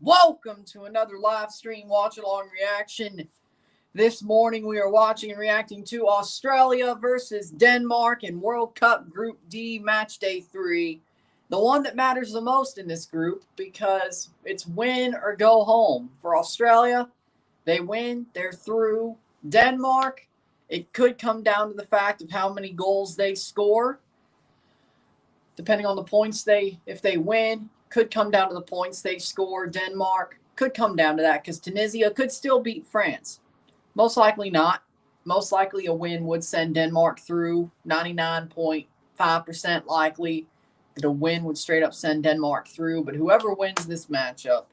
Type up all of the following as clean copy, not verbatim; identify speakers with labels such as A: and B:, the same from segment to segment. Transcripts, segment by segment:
A: Welcome to another live stream watch-along reaction. This morning we are watching and reacting to Australia versus Denmark in World Cup Group D Match Day 3. The one that matters the most in this group because it's win or go home. For Australia, they win, they're through. Denmark, it could come down to the fact of how many goals they score. Depending on the points if they win, could come down to the points they score. Denmark could come down to that because Tunisia could still beat France. Most likely not. Most likely a win would send Denmark through. 99.5% likely that a win would straight up send Denmark through. But whoever wins this matchup,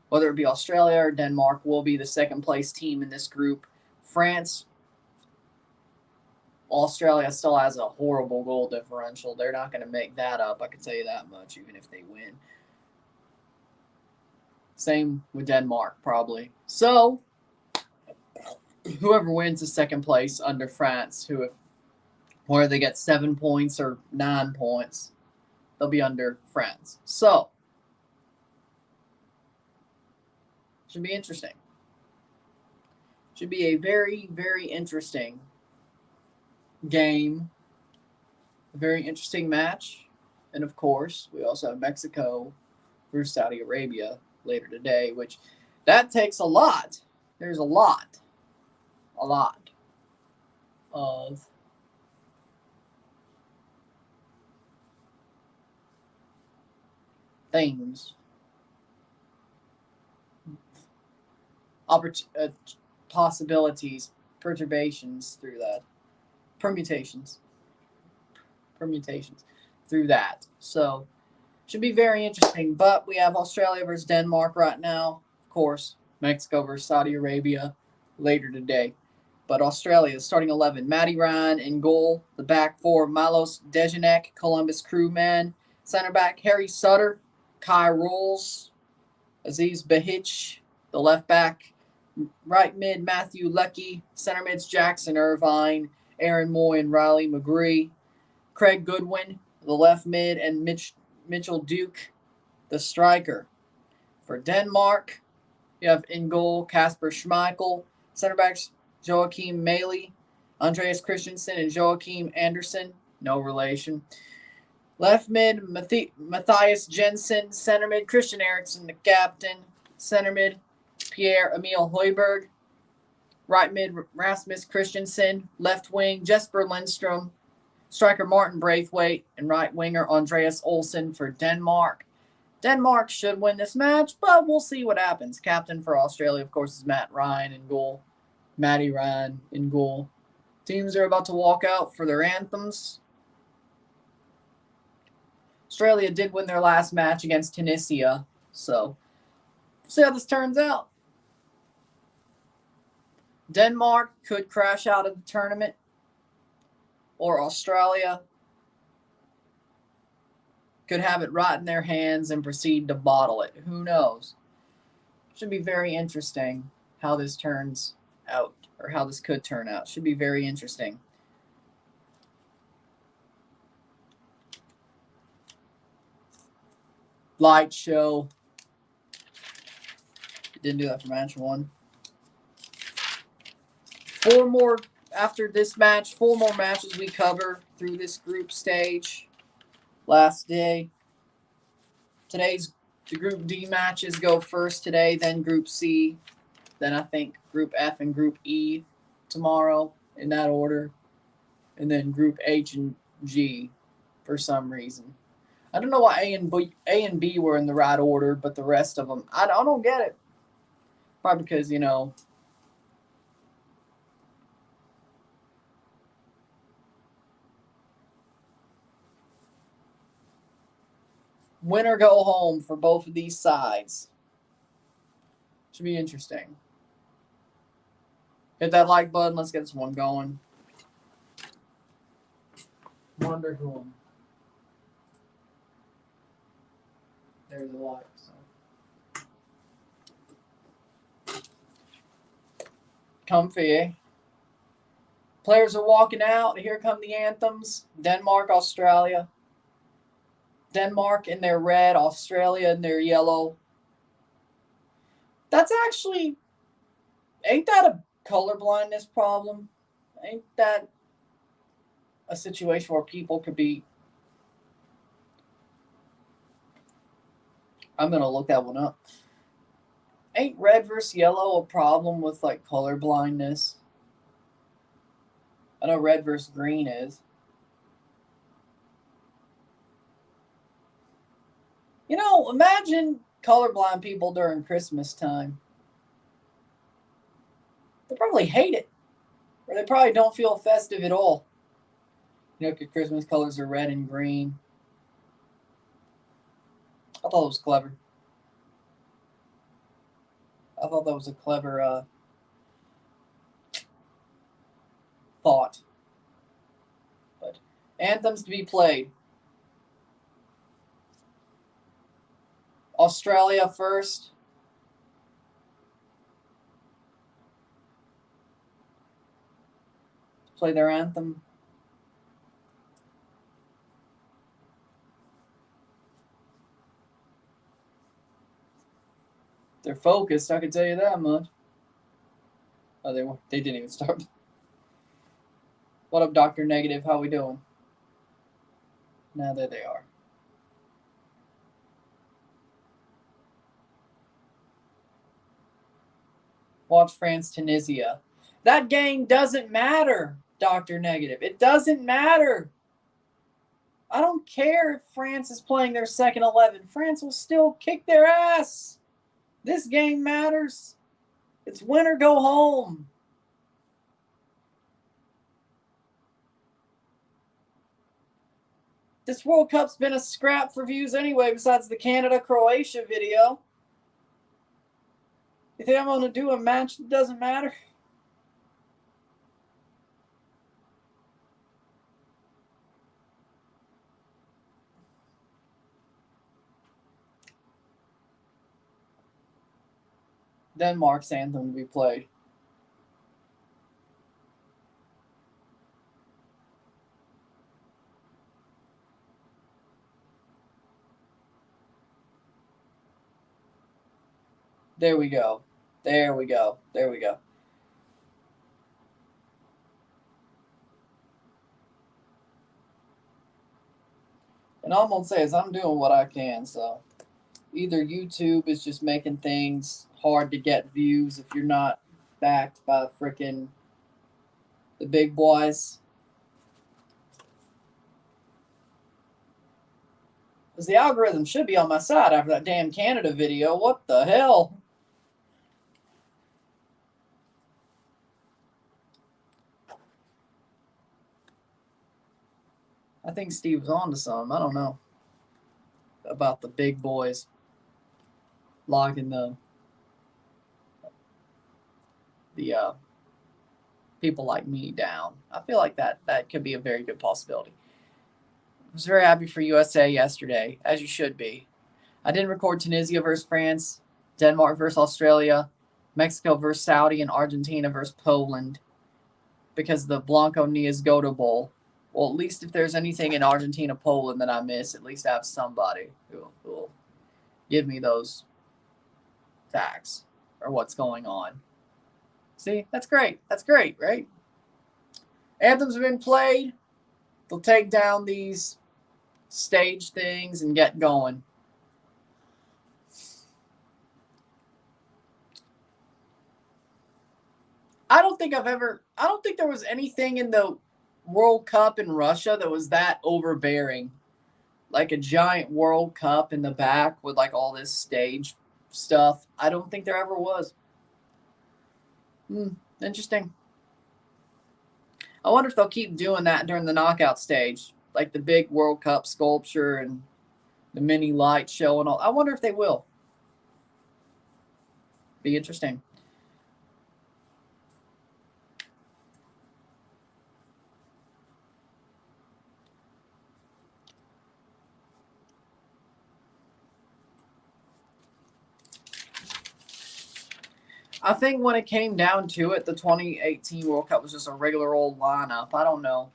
A: whether it be Australia or Denmark, will be the second place team in this group. France, Australia still has a horrible goal differential. They're not going to make that up, I can tell you that much, even if they win. Same with Denmark, probably. So, whoever wins the second place under France, whether they get 7 points or 9 points, they'll be under France. So, should be interesting. Should be a very, very interesting game. A very interesting match. And of course, we also have Mexico versus Saudi Arabia later today, which that takes a lot. There's a lot of things, possibilities, perturbations through that, permutations through that. So should be very interesting. But we have Australia versus Denmark right now. Of course, Mexico versus Saudi Arabia later today. But Australia, starting 11, Matty Ryan in goal. The back four, Milos Dejanek, Columbus Crewman. Center back, Harry Sutter, Kai Rolls, Aziz Behich. The left back, right mid, Matthew Leckie. Center mids, Jackson Irvine, Aaron Moy, and Riley McGree. Craig Goodwin, the left mid, and Mitchell Duke, the striker. For Denmark, you have in goal Kasper Schmeichel. Center backs, Joachim Maley, Andreas Christensen, and Joachim Andersen. No relation. Left mid, Matthias Jensen. Center mid, Christian Eriksen, the captain. Center mid, Pierre-Emile Højbjerg. Right mid, Rasmus Christensen. Left wing, Jesper Lindstrom. Striker Martin Braithwaite. And right winger, Andreas Olsen for Denmark. Denmark should win this match, but we'll see what happens. Captain for Australia, of course, is Matt Ryan in goal. Matty Ryan in goal. Teams are about to walk out for their anthems. Australia did win their last match against Tunisia, so we'll see how this turns out. Denmark could crash out of the tournament, or Australia could have it right in their hands and proceed to bottle it. Who knows? Should be very interesting how this turns out, or how this could turn out. Should be very interesting. Light show. Didn't do that for match one. After this match, 4 more matches we cover through this group stage. Last day. The Group D matches go first today, then Group C, then I think Group F and Group E tomorrow in that order, and then Group H and G for some reason. I don't know why A and B were in the right order, but the rest of them, I don't get it. Probably because, win or go home for both of these sides. Should be interesting. Hit that like button. Let's get this one going. Wonder whom. There's a like. So. Comfy, eh? Players are walking out. Here come the anthems. Denmark, Australia. Denmark in their red, Australia in their yellow. That's actually, ain't that a color blindness problem? Ain't that a situation where people could be? I'm gonna look that one up. Ain't red versus yellow a problem with like color blindness? I know red versus green is. You know, imagine colorblind people during Christmas time. They probably hate it, or they probably don't feel festive at all. You know, Christmas colors are red and green. I thought it was clever. I thought that was a clever thought. But anthems to be played. Australia first. Play their anthem. They're focused, I can tell you that much. Oh, they didn't even start. What up, Dr. Negative? How we doing? Now there they are. Watch France, Tunisia. That game doesn't matter, Dr. Negative. It doesn't matter. I don't care if France is playing their second 11. France will still kick their ass. This game matters. It's win or go home. This World Cup's been a scrap for views anyway, besides the Canada-Croatia video. You think I'm going to do a match that doesn't matter? Denmark's anthem to be played. There we go. There we go. There we go. And all I'm going to say is I'm doing what I can, so either YouTube is just making things hard to get views if you're not backed by freaking the big boys. Because the algorithm should be on my side after that damn Canada video. What the hell? I think Steve was on to something. I don't know. About the big boys locking the people like me down. I feel like that could be a very good possibility. I was very happy for USA yesterday, as you should be. I didn't record Tunisia versus France, Denmark versus Australia, Mexico versus Saudi, and Argentina versus Poland because the Blanco Nias Goto Bowl. Well, at least if there's anything in Argentina, Poland that I miss, at least I have somebody who will give me those facts or what's going on. See, that's great. That's great, right? Anthems have been played. They'll take down these stage things and get going. I don't think there was anything in the World Cup in Russia that was that overbearing. Like a giant World Cup in the back with like all this stage stuff. I don't think there ever was. Interesting. I wonder if they'll keep doing that during the knockout stage. Like the big World Cup sculpture and the mini light show and all. I wonder if they will. Be interesting. I think when it came down to it, the 2018 World Cup was just a regular old lineup. I don't know.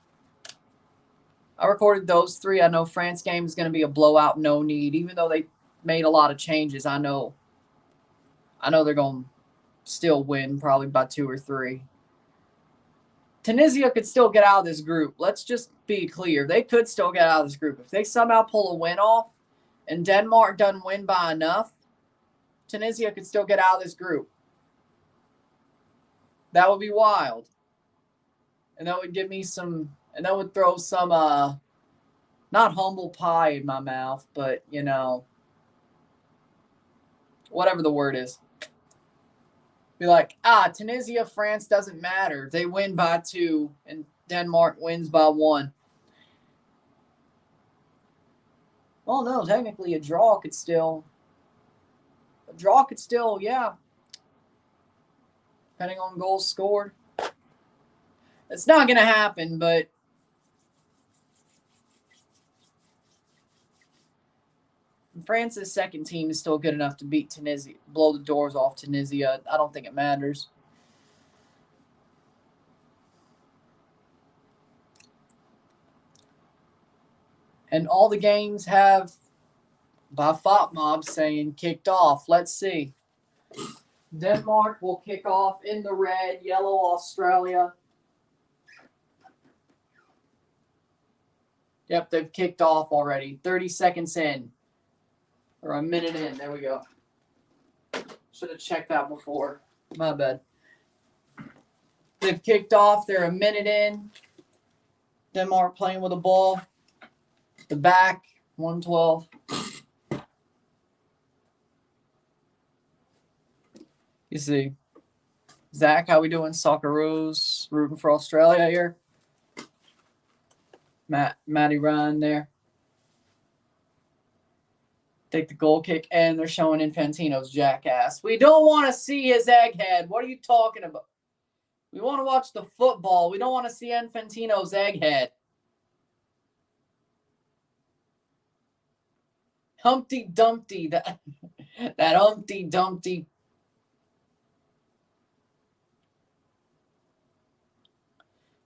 A: I recorded those three. I know France game is going to be a blowout, no need. Even though they made a lot of changes, I know I know they're going to still win probably by 2 or 3. Tunisia could still get out of this group. Let's just be clear. They could still get out of this group. If they somehow pull a win off and Denmark doesn't win by enough, Tunisia could still get out of this group. That would be wild. And that would give me some, and that would throw some, not humble pie in my mouth, but, you know, whatever the word is. Be like, Tunisia, France doesn't matter. They win by 2 and Denmark wins by 1. Well, no, technically a draw could still, yeah. Depending on goals scored. It's not going to happen, but France's second team is still good enough to beat Tunisia, blow the doors off Tunisia. I don't think it matters. And all the games have, by FOTMob saying, kicked off. Let's see. Denmark will kick off in the red, yellow Australia. Yep, they've kicked off already. 30 seconds in. Or a minute in. There we go. Should have checked that before. My bad. They've kicked off. They're a minute in. Denmark playing with a ball. The back, 112. You see. Zach, how we doing? Socceroos rooting for Australia here. Matty Ryan there. Take the goal kick, and they're showing Infantino's jackass. We don't want to see his egghead. What are you talking about? We want to watch the football. We don't want to see Infantino's egghead. Humpty Dumpty. That Humpty Dumpty.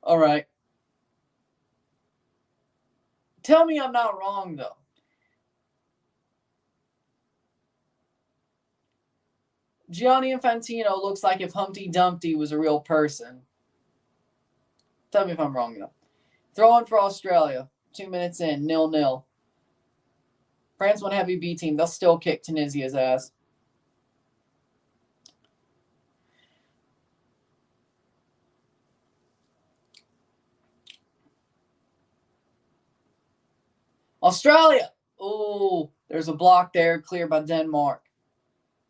A: All right. Tell me I'm not wrong, though. Gianni Infantino looks like if Humpty Dumpty was a real person. Tell me if I'm wrong, though. Throwing for Australia. 2 minutes in. 0-0. France won heavy B team. They'll still kick Tunisia's ass. Australia. Oh, there's a block there. Cleared by Denmark.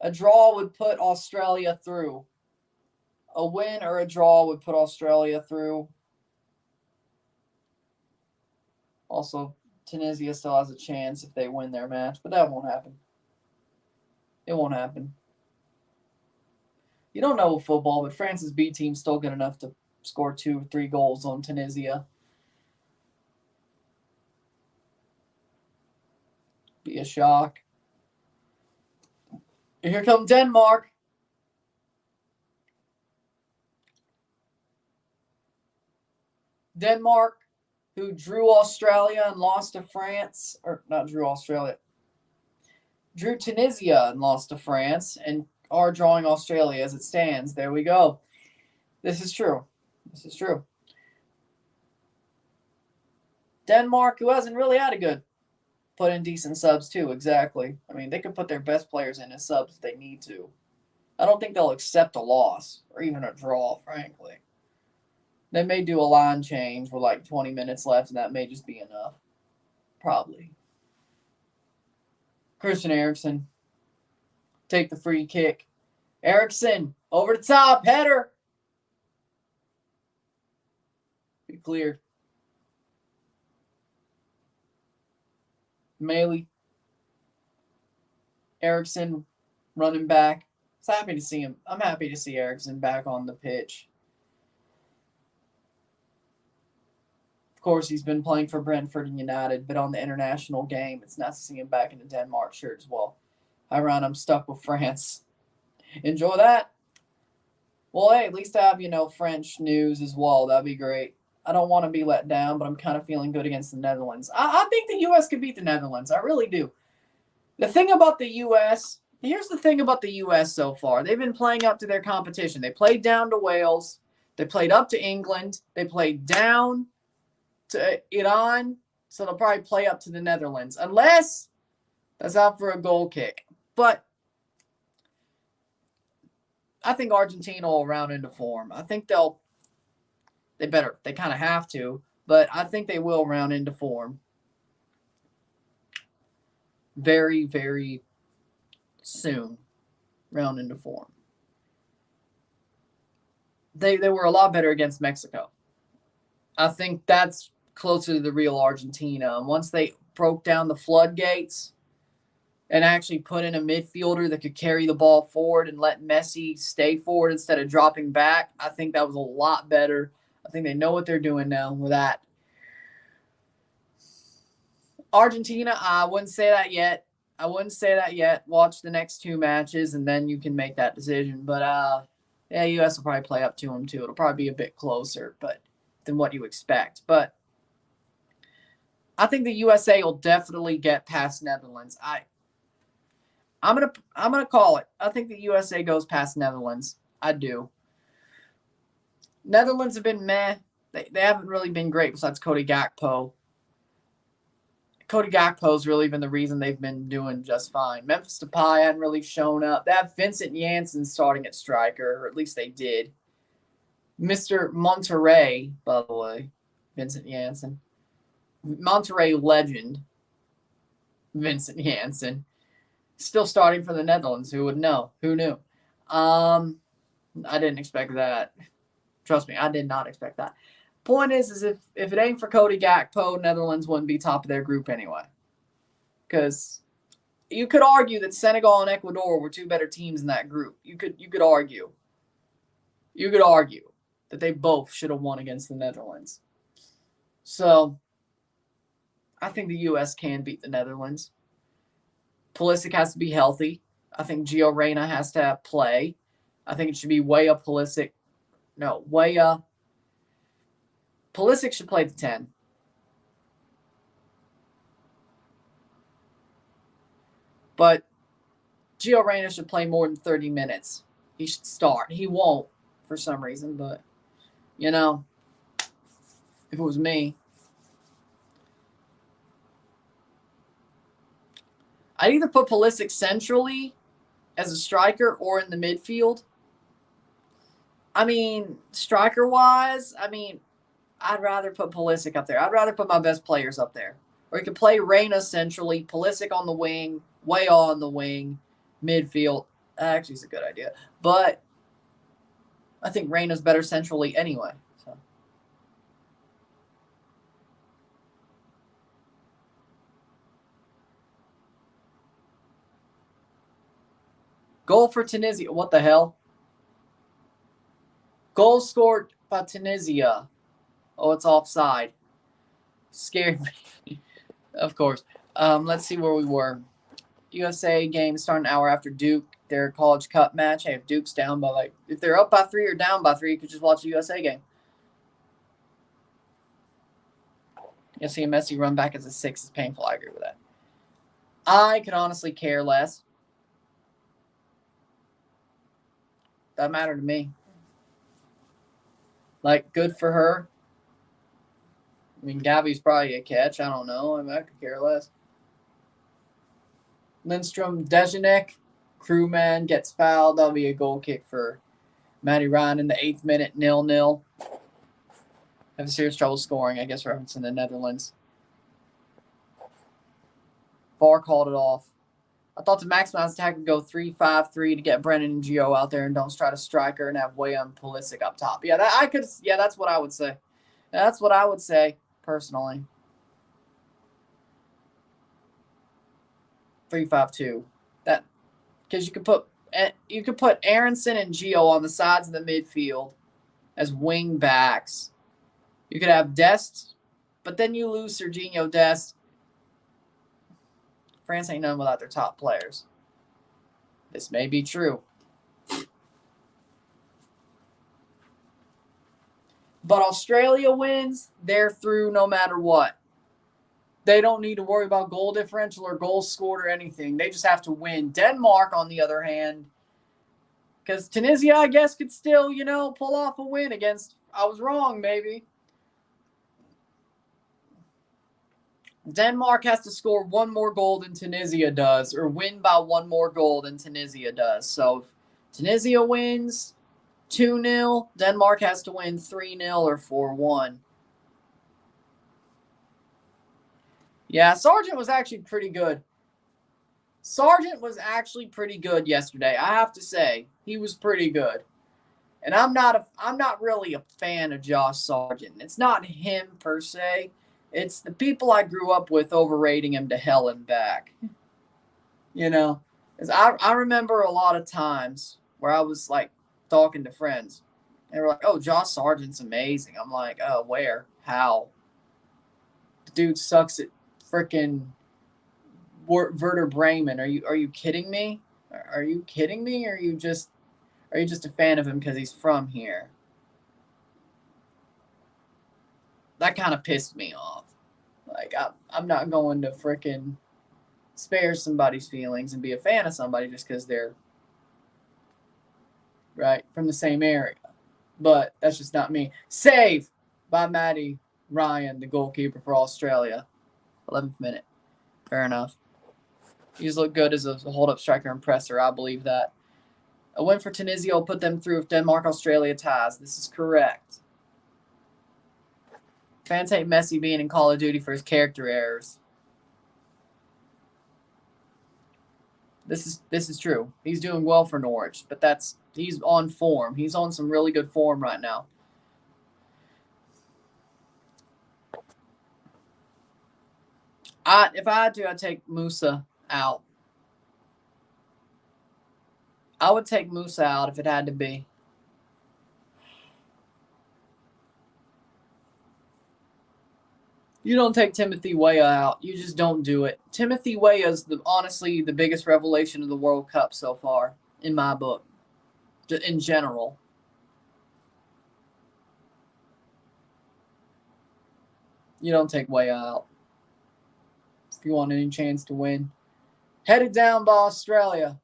A: A draw would put Australia through. A win or a draw would put Australia through. Also, Tunisia still has a chance if they win their match, but that won't happen. It won't happen. You don't know football, but France's B team's still good enough to score 2 or 3 goals on Tunisia. Be a shock. Here comes Denmark. Denmark, who drew Australia and lost to France, or not drew Australia, drew Tunisia and lost to France, and are drawing Australia as it stands. There we go. This is true. This is true. Denmark, who hasn't really had a good, put in decent subs too, exactly. I mean, they could put their best players in as subs if they need to. I don't think they'll accept a loss or even a draw, frankly. They may do a line change with like 20 minutes left, and that may just be enough. Probably. Christian Eriksen. Take the free kick. Eriksen, over the top, header. Be cleared. Melee. Eriksen running back. It's happy to see him. I'm happy to see Eriksen back on the pitch. Of course, he's been playing for Brentford and United, but on the international game, it's nice to see him back in the Denmark shirt as well. Hi, Ryan. I'm stuck with France. Enjoy that. Well, hey, at least I have, French news as well. That'd be great. I don't want to be let down, but I'm kind of feeling good against the Netherlands. I think the U.S. could beat the Netherlands. I really do. The thing about the U.S., Here's the thing about the U.S. so far. They've been playing up to their competition. They played down to Wales. They played up to England. They played down to Iran. So they'll probably play up to the Netherlands. Unless that's out for a goal kick. But I think Argentina will round into form. I think they kind of have to. But I think they will round into form. Very, very soon. Round into form. They were a lot better against Mexico. I think that's closer to the real Argentina. And once they broke down the floodgates and actually put in a midfielder that could carry the ball forward and let Messi stay forward instead of dropping back, I think that was a lot better. I think they know what they're doing now with that. Argentina, I wouldn't say that yet. Watch the next two matches, and then you can make that decision. But, yeah, U.S. will probably play up to them, too. It'll probably be a bit closer than what you expect. But I think the USA will definitely get past Netherlands. I'm gonna call it. I think the USA goes past Netherlands. I do. Netherlands have been meh. They haven't really been great besides Cody Gakpo. Cody Gakpo's really been the reason they've been doing just fine. Memphis Depay hadn't really shown up. They have Vincent Janssen starting at striker, or at least they did. Mr. Monterrey, by the way, Vincent Janssen. Monterrey legend, Vincent Janssen. Still starting for the Netherlands. Who would know? Who knew? I didn't expect that. Trust me, I did not expect that. Point is if it ain't for Cody Gakpo, Netherlands wouldn't be top of their group anyway. Because you could argue that Senegal and Ecuador were two better teams in that group. You could argue. You could argue that they both should have won against the Netherlands. So I think the U.S. can beat the Netherlands. Pulisic has to be healthy. I think Gio Reyna has to play. I think it should be Weah Pulisic. No, Weah. Pulisic should play the 10. But Gio Reyna should play more than 30 minutes. He should start. He won't for some reason, but, if it was me, I'd either put Pulisic centrally as a striker or in the midfield. I mean, striker-wise, I'd rather put Pulisic up there. I'd rather put my best players up there. Or you could play Reyna centrally, Pulisic on the wing, Weah on the wing, midfield. Actually, it's a good idea. But I think Reyna's better centrally anyway. So. Goal for Tunisia. What the hell? Goal scored by Tunisia. Oh, it's offside. Scared me. Of course. Let's see where we were. USA game starting an hour after Duke, their College Cup match. Hey, if Duke's down by if they're up by 3 or down by 3, you could just watch the USA game. You'll see a Messi run back as a 6 is painful. I agree with that. I could honestly care less. Doesn't matter to me. Good for her. Gabby's probably a catch. I don't know. I could care less. Lindstrom, Dejanek, crewman gets fouled. That'll be a goal kick for Matty Ryan in the 8th minute, 0-0. Have serious trouble scoring, I guess, referencing the Netherlands. VAR called it off. I thought the maximized attack would go 3-5-3 to get Brennan and Gio out there and don't try to striker and have Weah and Pulisic up top. Yeah, that's what I would say. That's what I would say, personally. 3-5-2. That because you could put Aronson and Gio on the sides of the midfield as wing backs. You could have Dest, but then you lose Serginho Dest. France ain't none without their top players. This may be true. But Australia wins, they're through no matter what. They don't need to worry about goal differential or goals scored or anything. They just have to win. Denmark, on the other hand, because Tunisia, I guess, could still, pull off a win against, I was wrong, maybe. Denmark has to score one more goal than Tunisia does, or win by one more goal than Tunisia does. So if Tunisia wins 2-0, Denmark has to win 3-0 or 4-1. Yeah, Sargent was actually pretty good. Sargent was actually pretty good yesterday. I have to say, he was pretty good. And I'm not really a fan of Josh Sargent. It's not him per se. It's the people I grew up with overrating him to hell and back. Because I remember a lot of times where I was like talking to friends. They were like, "Oh, Josh Sargent's amazing." I'm like, "Oh, where? How?" The dude sucks at freaking Werder Bremen. Are you kidding me? Are you kidding me? Or are you just a fan of him because he's from here? That kind of pissed me off. Like, I'm not going to freaking spare somebody's feelings and be a fan of somebody just because they're right from the same area. But that's just not me. Save by Matty Ryan, the goalkeeper for Australia. 11th minute. Fair enough. He's looked good as a hold-up striker and presser. I believe that. A win for Tunisia will put them through if Denmark-Australia ties. This is correct. Fans hate Messi being in Call of Duty for his character errors. This is true. He's doing well for Norwich, but he's on form. He's on some really good form right now. If I had to, I'd take Musa out. I would take Musa out if it had to be. You don't take Timothy Weah out. You just don't do it. Timothy Weah is honestly the biggest revelation of the World Cup so far, in my book, in general. You don't take Weah out if you want any chance to win. Headed down by Australia.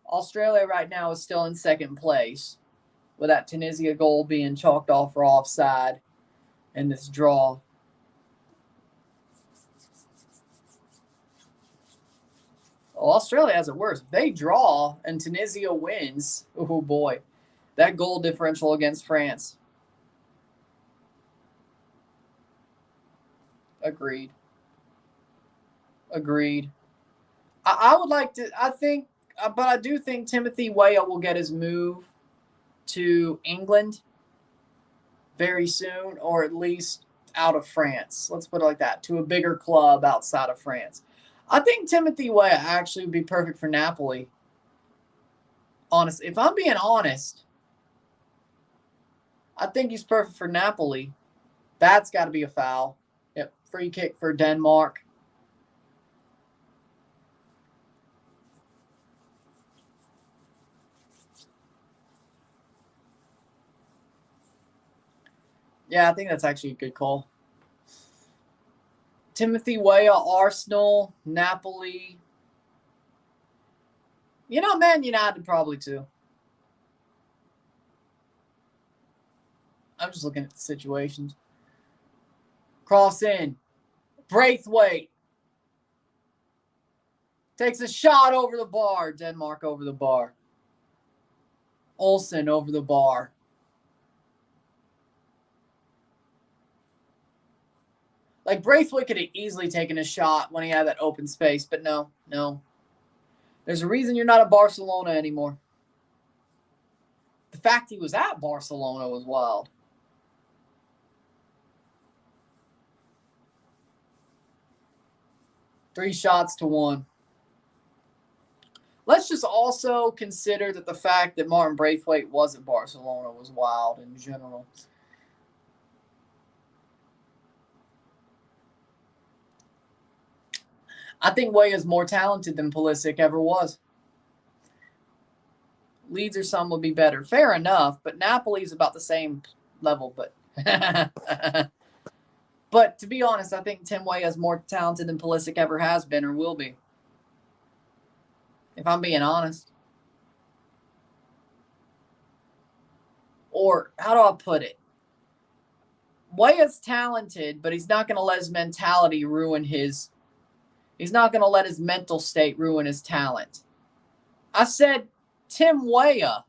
A: Australia right now is still in second place, with that Tunisia goal being chalked off for offside in this draw. Well, Australia has it worse. If they draw and Tunisia wins, oh boy, that goal differential against France. Agreed. I would like to, but I do think Timothy Weah will get his move to England very soon, or at least out of France. Let's put it like that, to a bigger club outside of France. I think Timothy Weah actually would be perfect for Napoli. Honestly, if I'm being honest, I think he's perfect for Napoli. That's got to be a foul. Yep, free kick for Denmark. Yeah, I think that's actually a good call. Timothy Weah, Arsenal, Napoli. Man United probably too. I'm just looking at the situations. Cross in. Braithwaite. Takes a shot over the bar. Denmark over the bar. Olsen over the bar. Like, Braithwaite could have easily taken a shot when he had that open space, but no. There's a reason you're not at Barcelona anymore. The fact he was at Barcelona was wild. Three shots to one. Let's just also consider that the fact that Martin Braithwaite was at Barcelona was wild in general. I think Weah is more talented than Pulisic ever was. Leeds or some would be better. Fair enough, but Napoli's about the same level. But But to be honest, I think Tim Weah is more talented than Pulisic ever has been or will be. If I'm being honest. Or how do I put it? Weah's talented, but he's not going to let his mentality ruin his. He's not going to let his mental state ruin his talent. I said Tim Weah.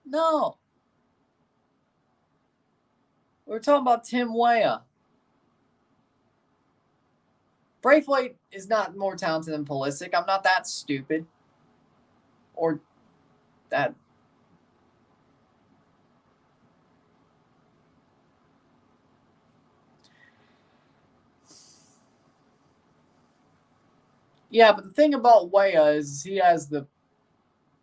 A: No. We're talking about Tim Weah. Braithwaite is not more talented than Pulisic. I'm not that stupid. Or that. Yeah, but the thing about Weah is he has the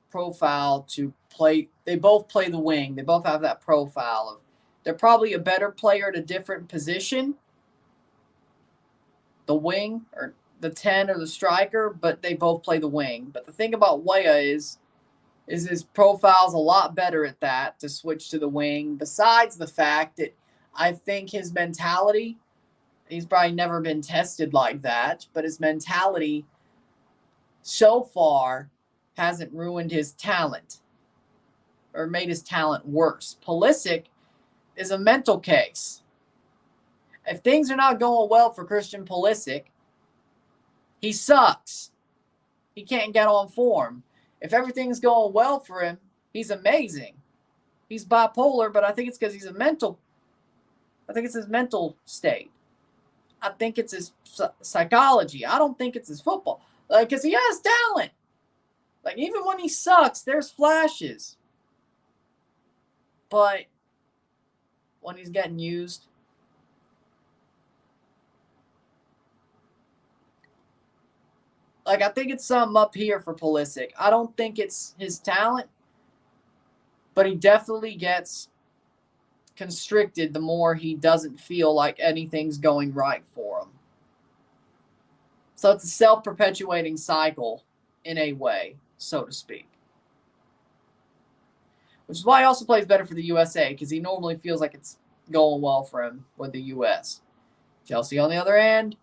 A: profile to play. They both play the wing. They both have that profile of they're probably a better player at a different position, the wing or the 10 or the striker, but they both play the wing. But the thing about Weah is his profile's a lot better at that to switch to the wing, besides the fact that I think his mentality, he's probably never been tested like that, but his mentality so far hasn't ruined his talent or made his talent worse. Pulisic is a mental case. If things are not going well for Christian Pulisic, he sucks. He can't get on form. If everything's going well for him, he's amazing. He's bipolar, but I think it's because he's a mental. I think it's his mental state. I think it's his psychology. I don't think it's his football. Because he has talent. Like, even when he sucks, there's flashes. But when he's getting used, like, I think it's something up here for Pulisic. I don't think it's his talent, but he definitely gets constricted the more he doesn't feel like anything's going right for him. So it's a self-perpetuating cycle in a way, so to speak. Which is why he also plays better for the USA, because he normally feels like it's going well for him with the US. Chelsea, on the other hand,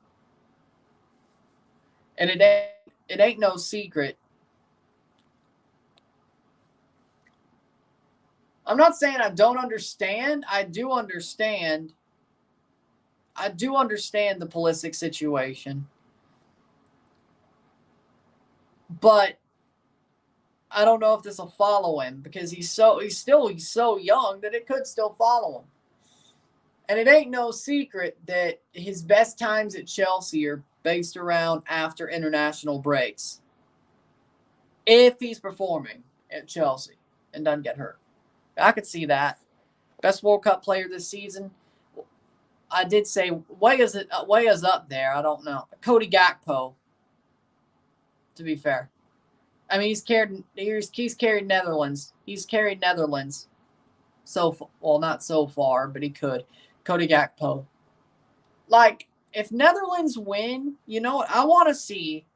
A: and it ain't no secret. I'm not saying I don't understand. I do understand. I do understand the Pulisic situation. But I don't know if this will follow him because he's so young that it could still follow him. And it ain't no secret that his best times at Chelsea are based around after international breaks. If he's performing at Chelsea and doesn't get hurt. I could see that. Best World Cup player this season. I did say Weah's up there. I don't know. Cody Gakpo, to be fair. I mean, he's carried Netherlands. He's carried Netherlands. Not so far, but he could. Cody Gakpo. Like, if Netherlands win, you know what? I want to see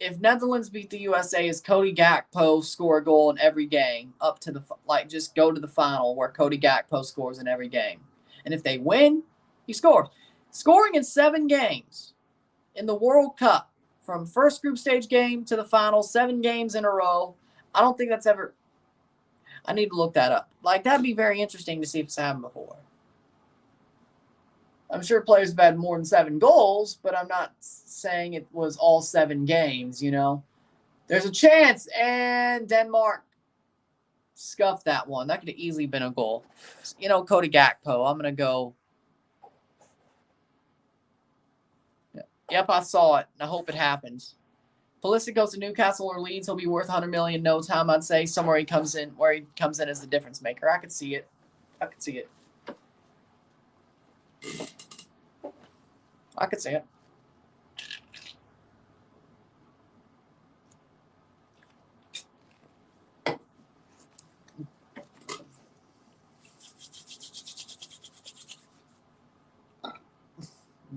A: if Netherlands beat the USA, is Cody Gakpo score a goal in every game up to just go to the final where Cody Gakpo scores in every game. And if they win, he scores. Scoring in 7 games in the World Cup, from first group stage game to the final, 7 games in a row. I don't think that's ever. I need to look that up. Like, that'd be very interesting to see if it's happened before. I'm sure players have had more than 7 goals, but I'm not saying it was all 7 games, you know. There's a chance, and Denmark scuffed that one. That could have easily been a goal. You know, Cody Gakpo, I'm going to go. Yep, I saw it, and I hope it happens. Pulisic goes to Newcastle or Leeds, he'll be worth $100 million no time, I'd say. Somewhere he comes in as the difference maker. I could see it. I could see it.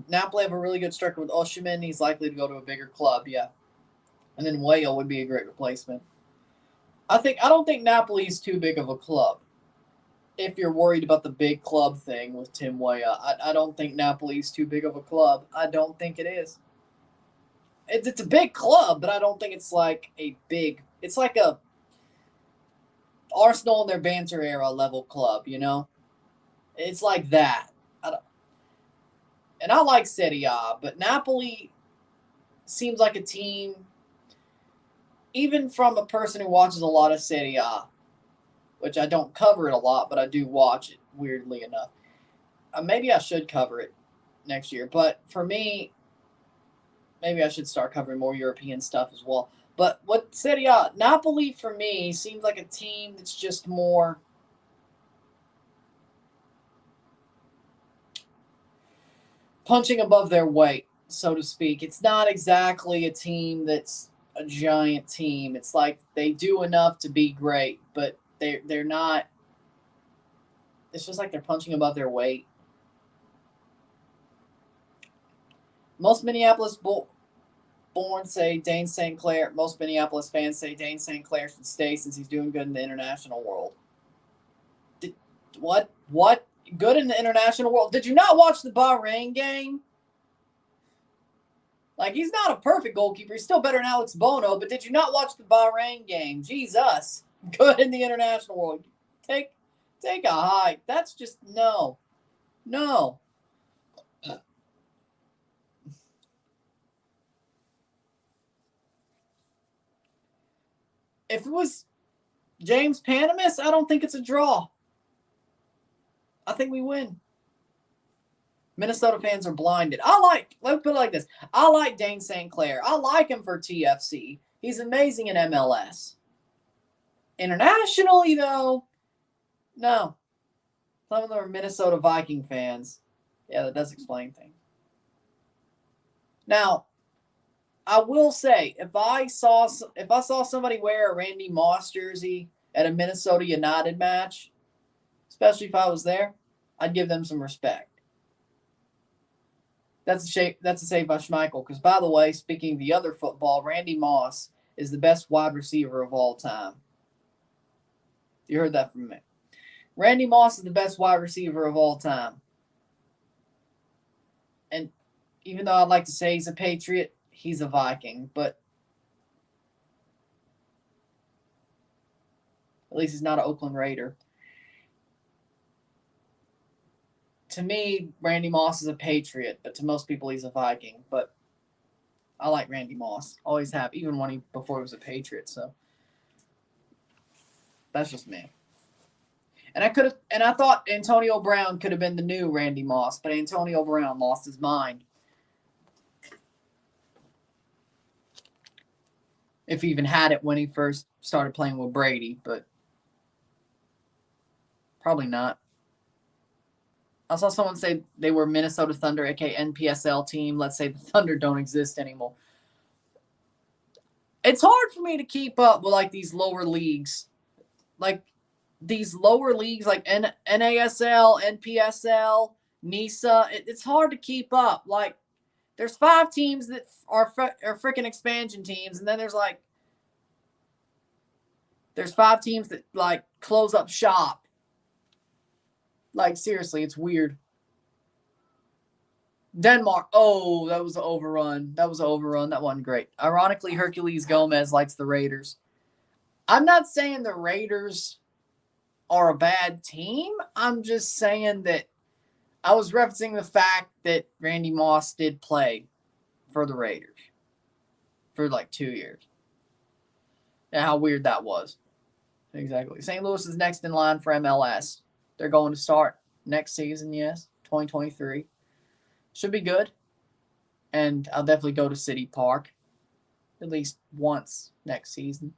A: Napoli have a really good striker with Osimhen. He's likely to go to a bigger club, yeah. And then Weah would be a great replacement. I don't think Napoli is too big of a club. if you're worried about the big club thing with Tim Weah. I don't think Napoli's too big of a club. I don't think it is. It's a big club, but I don't think it's like a big. It's like a Arsenal in their banter era level club, you know? It's like that. And I like Serie A, but Napoli seems like a team, even from a person who watches a lot of Serie A, which I don't cover it a lot, but I do watch it, weirdly enough. Maybe I should cover it next year, but for me, maybe I should start covering more European stuff as well. But what Serie A, Napoli for me seems like a team that's just more punching above their weight, so to speak. It's not exactly a team that's a giant team. It's like they do enough to be great, but they're not. It's just like they're punching above their weight. Most Minneapolis born say Dane St. Clair. Most Minneapolis fans say Dane St. Clair should stay since he's doing good in the international world. What? What? Good in the international world? Did you not watch the Bahrain game? Like, he's not a perfect goalkeeper. He's still better than Alex Bono, but did you not watch the Bahrain game? Jesus. Good in the international world. Take a hike. That's just no. No. If it was James Panamis, I don't think it's a draw. I think we win. Minnesota fans are blinded. Let's put it like this. I like Dane St. Clair. I like him for TFC. He's amazing in MLS. Internationally, though, no. Some of them are Minnesota Viking fans. Yeah, that does explain things. Now, I will say, if I saw somebody wear a Randy Moss jersey at a Minnesota United match, especially if I was there, I'd give them some respect. That's a save by Schmeichel. Because, by the way, speaking of the other football, Randy Moss is the best wide receiver of all time. You heard that from me. Randy Moss is the best wide receiver of all time. And even though I'd like to say he's a Patriot, he's a Viking. But at least he's not an Oakland Raider. To me, Randy Moss is a Patriot, but to most people, he's a Viking. But I like Randy Moss. Always have, even before he was a Patriot. So that's just me. And I thought Antonio Brown could have been the new Randy Moss, but Antonio Brown lost his mind. If he even had it when he first started playing with Brady, but probably not. I saw someone say they were Minnesota Thunder, aka NPSL team. Let's say the Thunder don't exist anymore. It's hard for me to keep up with like these lower leagues. Like these lower leagues like NASL, NPSL, NISA. It's hard to keep up. Like there's 5 teams that are freaking expansion teams, and then there's 5 teams that like close up shop. Like, seriously, it's weird. Denmark. Oh, that was an overrun. That wasn't great. Ironically, Hercules Gomez likes the Raiders. I'm not saying the Raiders are a bad team. I'm just saying that I was referencing the fact that Randy Moss did play for the Raiders for like 2 years. And how weird that was. Exactly. St. Louis is next in line for MLS. They're going to start next season, yes, 2023. Should be good. And I'll definitely go to City Park at least once next season.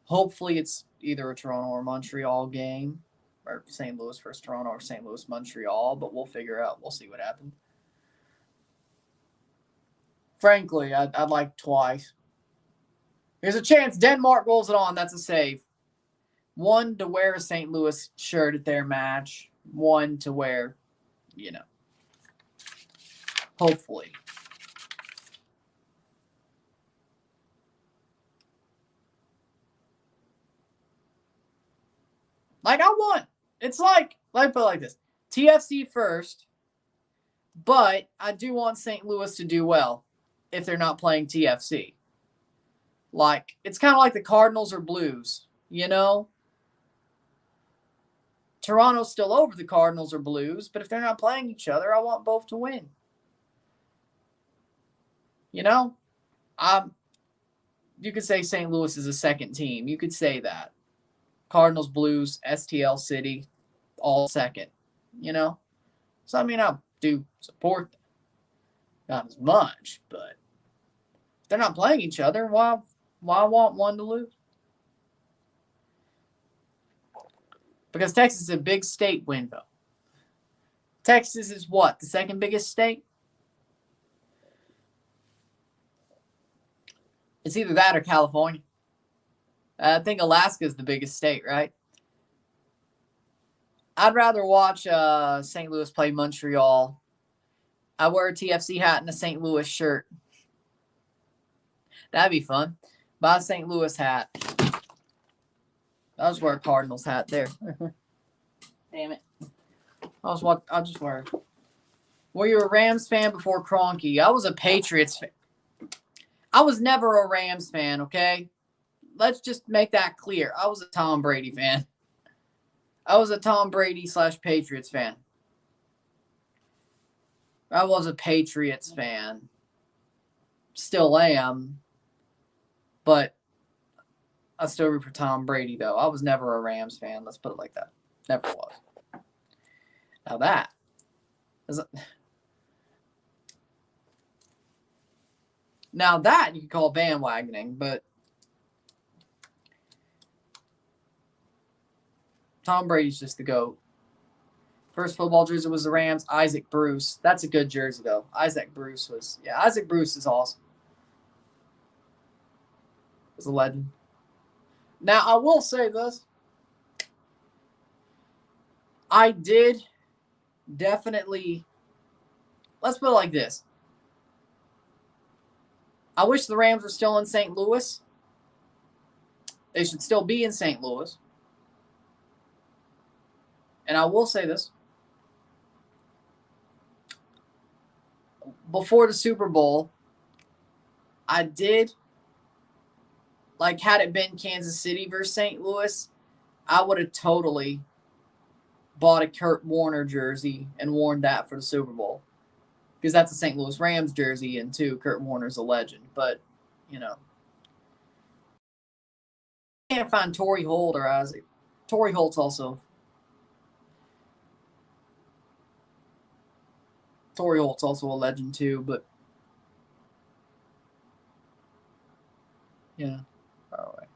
A: Hopefully it's either a Toronto or Montreal game, or St. Louis versus Toronto or St. Louis Montreal, but we'll figure out. We'll see what happens. Frankly, I'd like twice. There's a chance Denmark rolls it on. That's a save. 1 to wear a St. Louis shirt at their match. 1 to wear, hopefully. It's like, let me put it like this. TFC first, but I do want St. Louis to do well if they're not playing TFC. Like, it's kind of like the Cardinals or Blues, you know? Toronto's still over the Cardinals or Blues, but if they're not playing each other, I want both to win. You know? You could say St. Louis is a second team. You could say that. Cardinals, Blues, STL City, all second. You know? So, I mean, I do support them. Not as much, but if they're not playing each other, why want one to lose? Because Texas is a big state, Winvo. Texas is what? The second biggest state? It's either that or California. I think Alaska is the biggest state, right? I'd rather watch St. Louis play Montreal. I wear a TFC hat and a St. Louis shirt. That'd be fun. Buy a St. Louis hat. I'll just wear a Cardinals hat there. Damn it. I'll just wear it. Were you a Rams fan before Kroenke? I was a Patriots fan. I was never a Rams fan, okay? Let's just make that clear. I was a Tom Brady fan. I was a Tom Brady / Patriots fan. I was a Patriots fan. Still am. But I still root for Tom Brady, though. I was never a Rams fan. Let's put it like that. Never was. Now that is now that you can call bandwagoning, but Tom Brady's just the GOAT. First football jersey was the Rams. Isaac Bruce. That's a good jersey, though. Isaac Bruce is awesome. He's a legend. Now, I will say this. I did definitely, let's put it like this. I wish the Rams were still in St. Louis. They should still be in St. Louis. And I will say this. Before the Super Bowl, I did, like, had it been Kansas City versus St. Louis, I would have totally bought a Kurt Warner jersey and worn that for the Super Bowl. Because that's a St. Louis Rams jersey, and too, Kurt Warner's a legend. But, you know. I can't find Torrey Holt or Isaac. Torrey Holt's also. Torrey Holt's also a legend, too, but. Yeah. All right.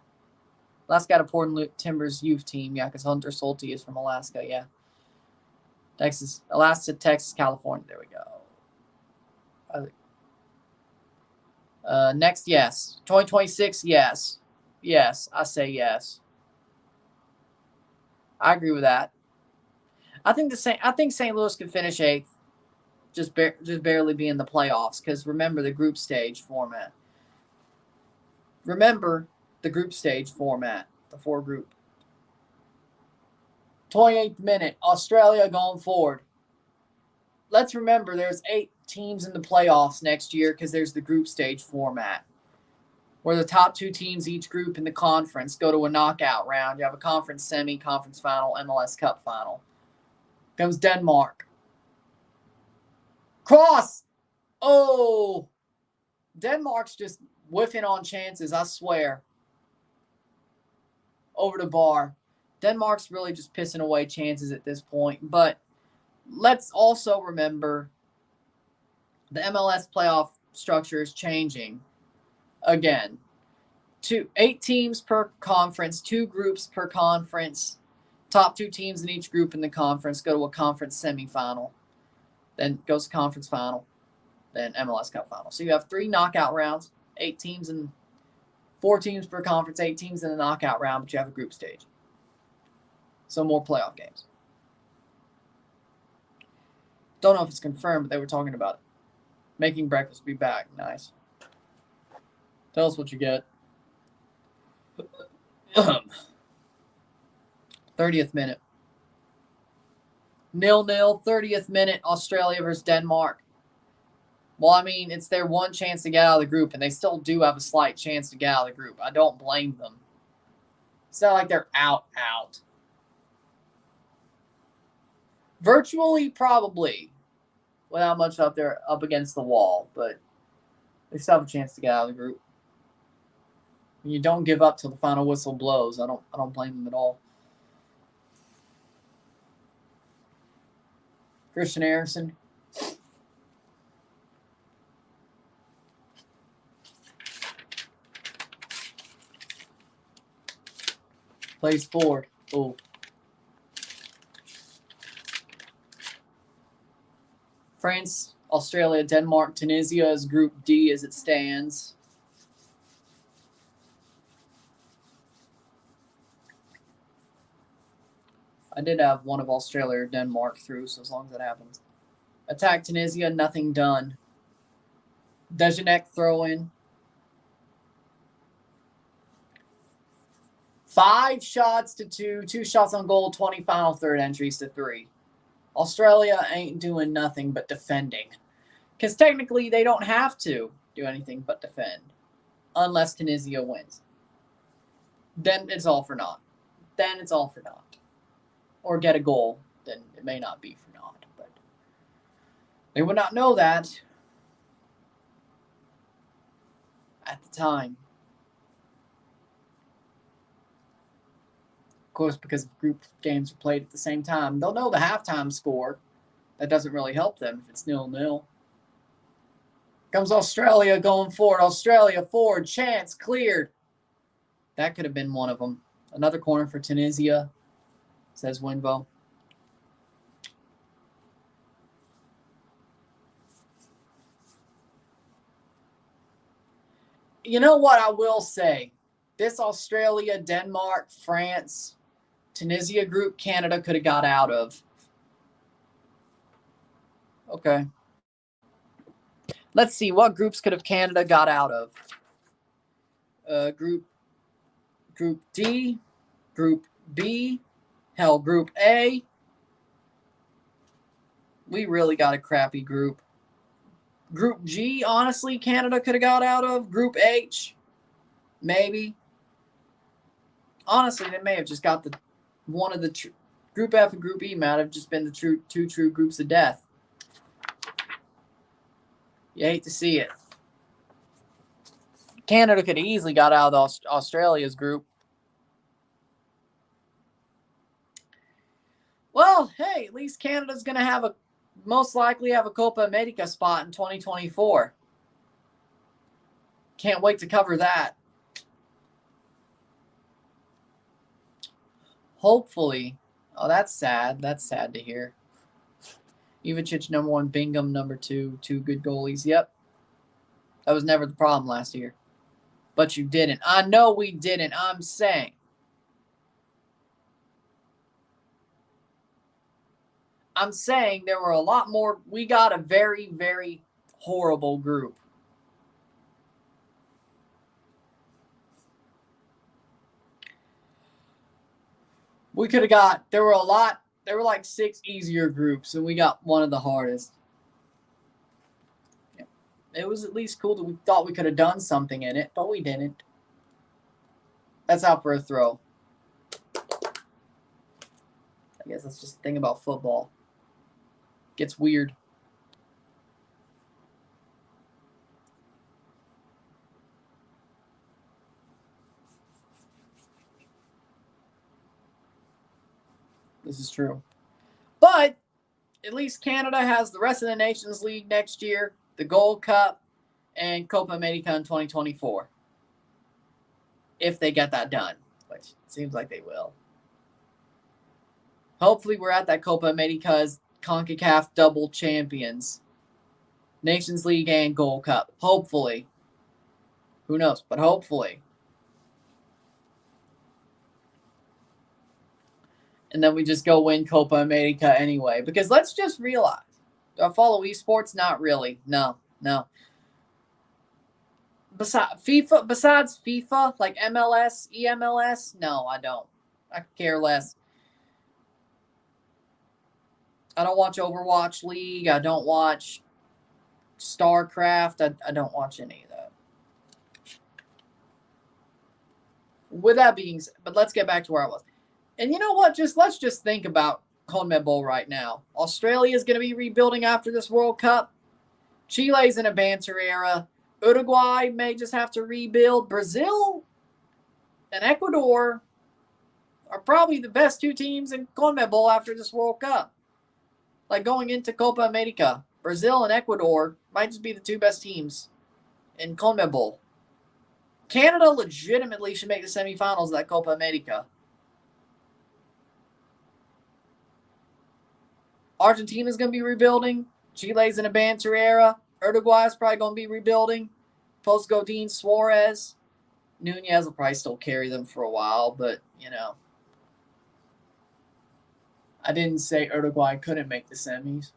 A: Last guy to Portland Timbers youth team, yeah, because Hunter Schulte is from Alaska, yeah. Texas, Alaska, Texas, California. There we go. Next, yes. 2026, yes. Yes, I say yes. I agree with that. I think St. Louis could finish 8th, just barely be in the playoffs. Because remember the group stage format. The 4 group. 28th minute, Australia going forward. Let's remember there's 8 teams in the playoffs next year because there's the group stage format where the top 2 teams each group in the conference go to a knockout round. You have a conference semi, conference final, MLS Cup final. Comes Denmark. Cross! Oh! Denmark's just whiffing on chances, I swear. Over the bar. Denmark's really just pissing away chances at this point. But let's also remember the MLS playoff structure is changing again. 8 teams per conference, 2 groups per conference. Top 2 teams in each group in the conference go to a conference semifinal. Then goes to conference final. Then MLS Cup final. So you have 3 knockout rounds, 8 teams and 4 teams per conference, 8 teams in the knockout round, but you have a group stage. So more playoff games. Don't know if it's confirmed, but they were talking about it. Making breakfast be back. Nice. Tell us what you get. 30th minute. 0-0, 30th minute, Australia versus Denmark. Well, I mean, it's their one chance to get out of the group, and they still do have a slight chance to get out of the group. I don't blame them. It's not like they're out. Virtually, probably, without much up there up against the wall, but they still have a chance to get out of the group. And you don't give up till the final whistle blows. I don't blame them at all. Christian Eriksen. Plays forward. Oh. France, Australia, Denmark, Tunisia is Group D as it stands. I did have one of Australia or Denmark through, so as long as that happens. Attack Tunisia, nothing done. Dejanek throw in. 5 shots to 2, 2 shots on goal, 20 final third entries to 3. Australia ain't doing nothing but defending. Because technically they don't have to do anything but defend. Unless Tunisia wins. Then it's all for naught. Or get a goal, then it may not be for naught. But they would not know that at the time. Of course, because group games are played at the same time, they'll know the halftime score. That doesn't really help them if it's 0-0. Comes Australia going forward. Australia forward. Chance cleared. That could have been one of them. Another corner for Tunisia, says Winvo. You know what I will say? This Australia, Denmark, France, Tunisia group, Canada could have got out of. Okay. Let's see. What groups could have Canada got out of? Group D, Group B, hell, Group A. We really got a crappy group. Group G, honestly, Canada could have got out of. Group H, maybe. Honestly, they may have just got one of the Group F and Group E might have just been the two true groups of death. You hate to see it. Canada could have easily got out of Australia's group. Well, hey, at least Canada's going to most likely have a Copa America spot in 2024. Can't wait to cover that. Hopefully. Oh, that's sad. That's sad to hear. Ivicic, number 1. Bingham, number 2. 2 good goalies. Yep. That was never the problem last year. But you didn't. I know we didn't. I'm saying. There were a lot more. We got a very, very horrible group. We could have got, there were like 6 easier groups, and we got one of the hardest. Yeah. It was at least cool that we thought we could have done something in it, but we didn't. That's out for a throw. I guess that's just the thing about football. Gets weird. This is true. But at least Canada has the rest of the Nations League next year, the Gold Cup, and Copa America in 2024. If they get that done, which it seems like they will. Hopefully we're at that Copa America as CONCACAF double champions. Nations League and Gold Cup. Hopefully. Who knows? But hopefully. And then we just go win Copa America anyway. Because let's just realize. Do I follow esports? Not really. No. Besides FIFA, like MLS, EMLS, no, I don't. I care less. I don't watch Overwatch League. I don't watch StarCraft. I don't watch any of that. With that being said, but let's get back to where I was. And you know what? Let's just think about CONMEBOL right now. Australia is going to be rebuilding after this World Cup. Chile's in a banter era. Uruguay may just have to rebuild. Brazil and Ecuador are probably the best two teams in CONMEBOL after this World Cup. Like going into Copa America, Brazil and Ecuador might just be the two best teams in CONMEBOL. Canada legitimately should make the semifinals of that Copa America. Argentina's going to be rebuilding. Chile's in a banter era. Uruguay's probably going to be rebuilding. Post Godin, Suarez. Nunez will probably still carry them for a while, but, you know. I didn't say Uruguay couldn't make the semis.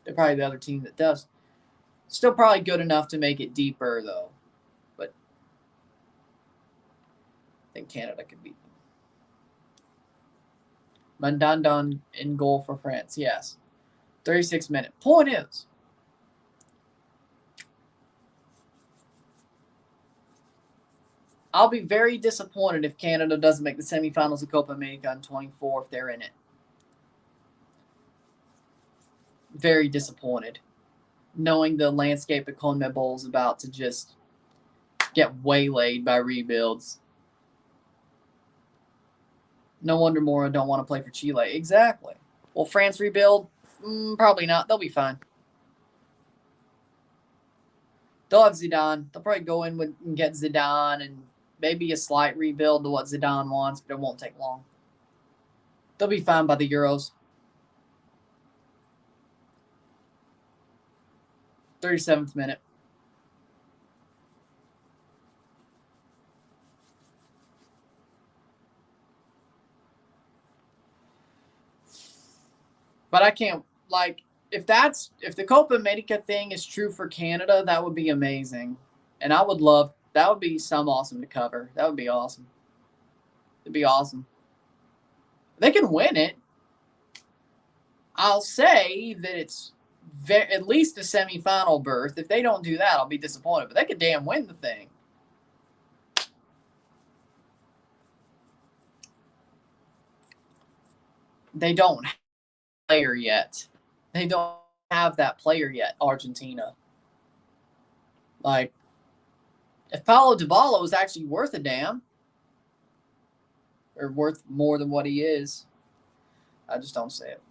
A: They're probably the other team that does. Still probably good enough to make it deeper, though. But I think Canada could beat them. Mandanda in goal for France, yes. 36-minute. Point is, I'll be very disappointed if Canada doesn't make the semifinals of Copa America in 24 if they're in it. Very disappointed, knowing the landscape of CONMEBOL is about to just get waylaid by rebuilds. No wonder Mora don't want to play for Chile. Exactly. Will France rebuild? Probably not. They'll be fine. They'll have Zidane. They'll probably go in and get Zidane and maybe a slight rebuild to what Zidane wants, but it won't take long. They'll be fine by the Euros. 37th minute. But I can't, like, if the Copa America thing is true for Canada, that would be amazing. And I would love, that would be some awesome to cover. That would be awesome. It'd be awesome. They can win it. I'll say that it's at least a semifinal berth. If they don't do that, I'll be disappointed. But they could damn win the thing. They don't have a player yet. They don't have that player yet, Argentina. Like, if Paulo Dybala was actually worth a damn, or worth more than what he is, I just don't see it.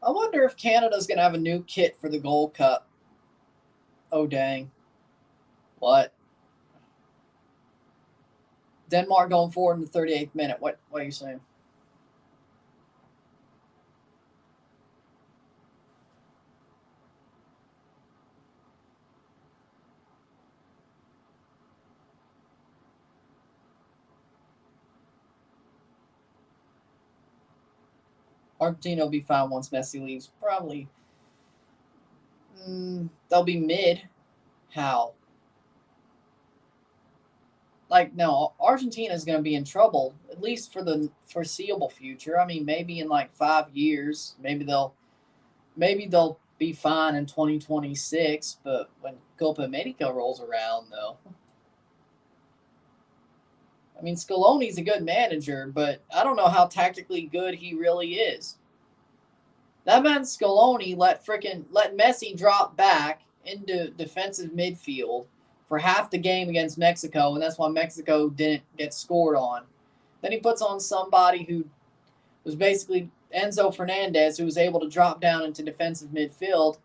A: I wonder if Canada's going to have a new kit for the Gold Cup. Oh, dang. What? Denmark going forward in the 38th minute. What are you saying? Argentina will be fine once Messi leaves. Probably. They'll be mid. How? Like, no, Argentina is going to be in trouble, at least for the foreseeable future. I mean, maybe in like 5 years, maybe they'll be fine in 2026. But when Copa America rolls around, though, I mean, Scaloni's a good manager, but I don't know how tactically good he really is. That man Scaloni let Messi drop back into defensive midfield for half the game against Mexico, and that's why Mexico didn't get scored on. Then he puts on somebody who was basically Enzo Fernandez, who was able to drop down into defensive midfield,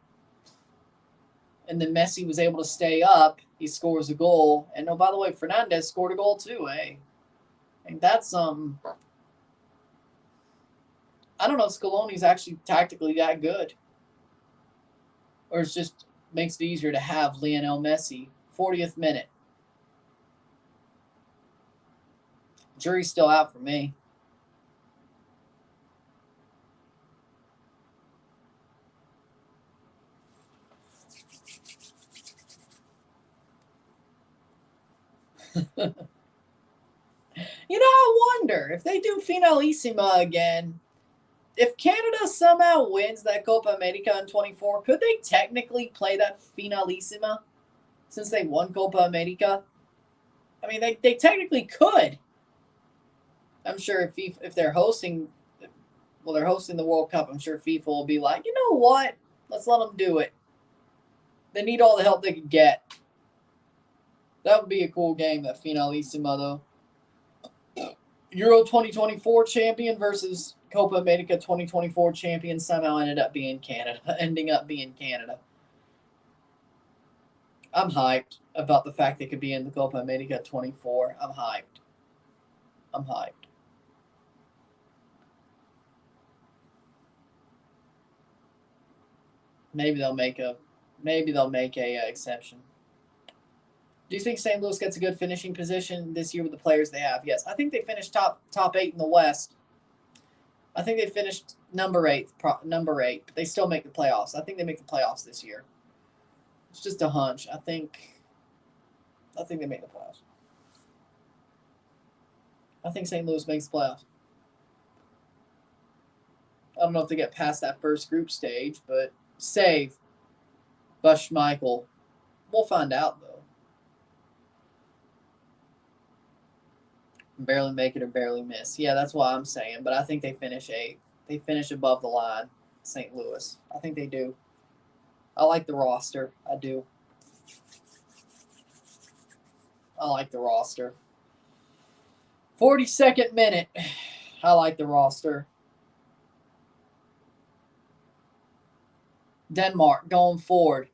A: and then Messi was able to stay up. He scores a goal, and oh, by the way, Fernandez scored a goal too, eh? And that's I don't know if Scaloni's actually tactically that good. Or it just makes it easier to have Lionel Messi. 40th minute. Jury's still out for me. You know, I wonder if they do Finalissima again. If Canada somehow wins that Copa America in 24, could they technically play that Finalissima since they won Copa America? I mean, they technically could. I'm sure if they're hosting, well, they're hosting the World Cup. I'm sure FIFA will be like, you know what? Let's let them do it. They need all the help they can get. That would be a cool game, that Finalissima, though. Euro 2024 champion versus Copa America 2024 champion somehow ending up being Canada. I'm hyped about the fact they could be in the Copa America 24. I'm hyped. Maybe they'll make a exception. Do you think St. Louis gets a good finishing position this year with the players they have? Yes, I think they finished top 8 in the West. I think they finished number 8, but they still make the playoffs. I think they make the playoffs this year. It's just a hunch. I think they make the playoffs. I think St. Louis makes the playoffs. I don't know if they get past that first group stage, but save Bush Michael. We'll find out, though. Barely make it or barely miss. Yeah, that's what I'm saying. But I think they finish 8th. They finish above the line, St. Louis. I think they do. I like the roster. I do. I like the roster. 42nd minute. I like the roster. Denmark going forward.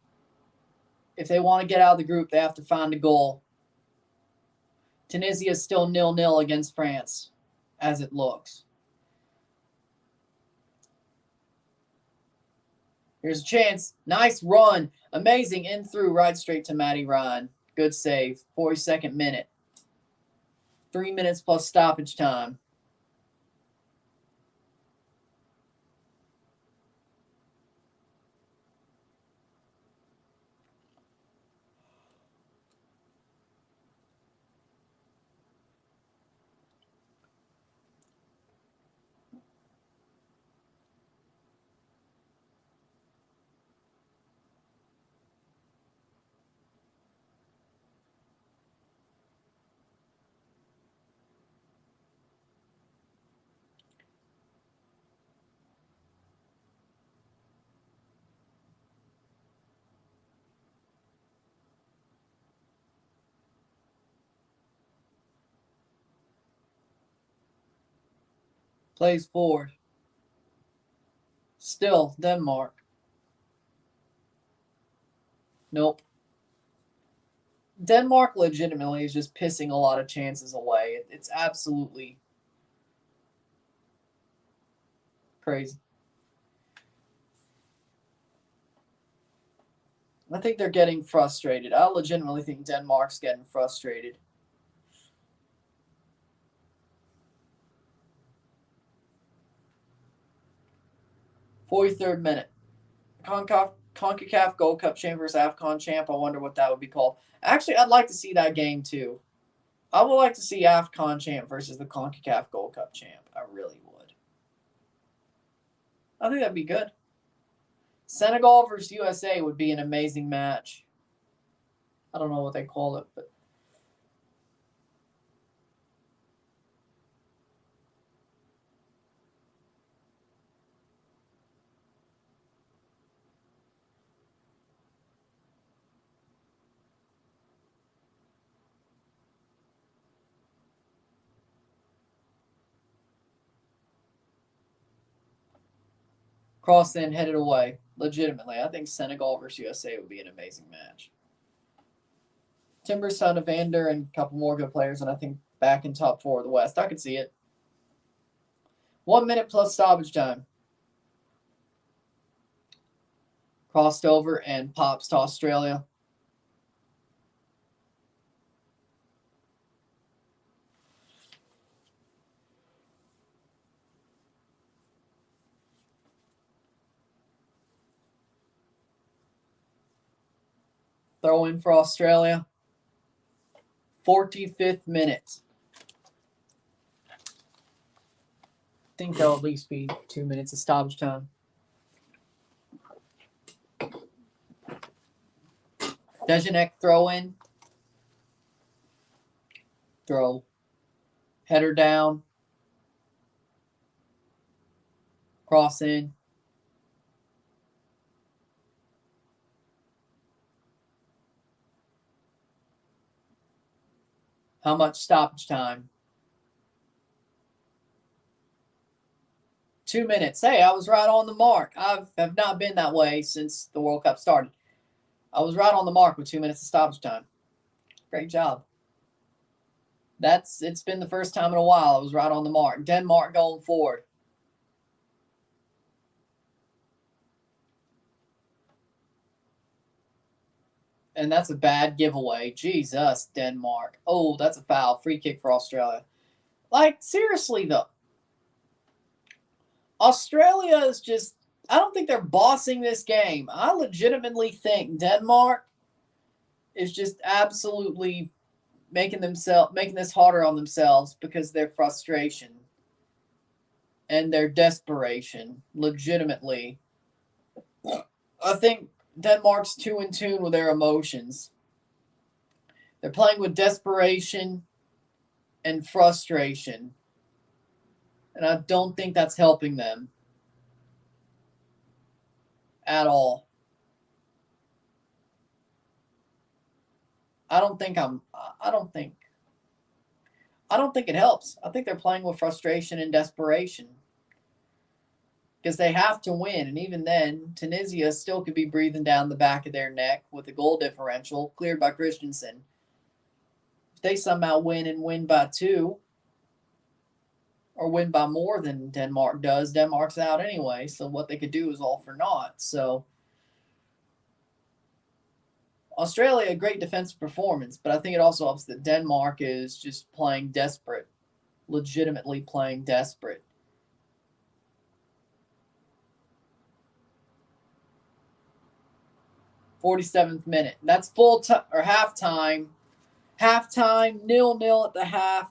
A: If they want to get out of the group, they have to find a goal. Tunisia is still 0-0 against France, as it looks. Here's a chance. Nice run. Amazing. In through, right straight to Matty Ryan. Good save. 42nd minute. 3 minutes plus stoppage time. Plays forward. Still Denmark. Nope. Denmark legitimately is just pissing a lot of chances away. It's absolutely crazy. I think they're getting frustrated. I legitimately think Denmark's getting frustrated. .43 minute. CONCACAF Gold Cup champ versus AFCON champ. I wonder what that would be called. Actually, I'd like to see that game too. I would like to see AFCON champ versus the CONCACAF Gold Cup champ. I really would. I think that'd be good. Senegal versus USA would be an amazing match. I don't know what they call it, but cross in, headed away. Legitimately, I think Senegal versus USA would be an amazing match. Timber, son of Vander, and a couple more good players, and I think back in top 4 of the West. I could see it. 1 minute plus stoppage time. Crossed over and pops to Australia. Throw in for Australia. 45th minute. I think there'll at least be 2 minutes of stoppage time. Dejanek throw in. Throw. Header down. Cross in. How much stoppage time? 2 minutes. Hey, I was right on the mark. I have not been that way since the World Cup started. I was right on the mark with 2 minutes of stoppage time. Great job. It's been the first time in a while I was right on the mark. Denmark going forward. And that's a bad giveaway. Jesus, Denmark. Oh, that's a foul. Free kick for Australia. Like, seriously, though. Australia is just, I don't think they're bossing this game. I legitimately think Denmark is just absolutely making this harder on themselves because of their frustration and their desperation. Legitimately. I think Denmark's too in tune with their emotions. They're playing with desperation and frustration. And I don't think that's helping them at all. I don't think it helps. I think they're playing with frustration and desperation. Because they have to win. And even then, Tunisia still could be breathing down the back of their neck with a goal differential cleared by Christensen. If they somehow win and win by 2, or win by more than Denmark does, Denmark's out anyway. So what they could do is all for naught. So Australia, a great defensive performance, but I think it also helps that Denmark is just playing desperate, legitimately playing desperate. .47th minute. That's full time or halftime. Halftime, 0-0 at the half.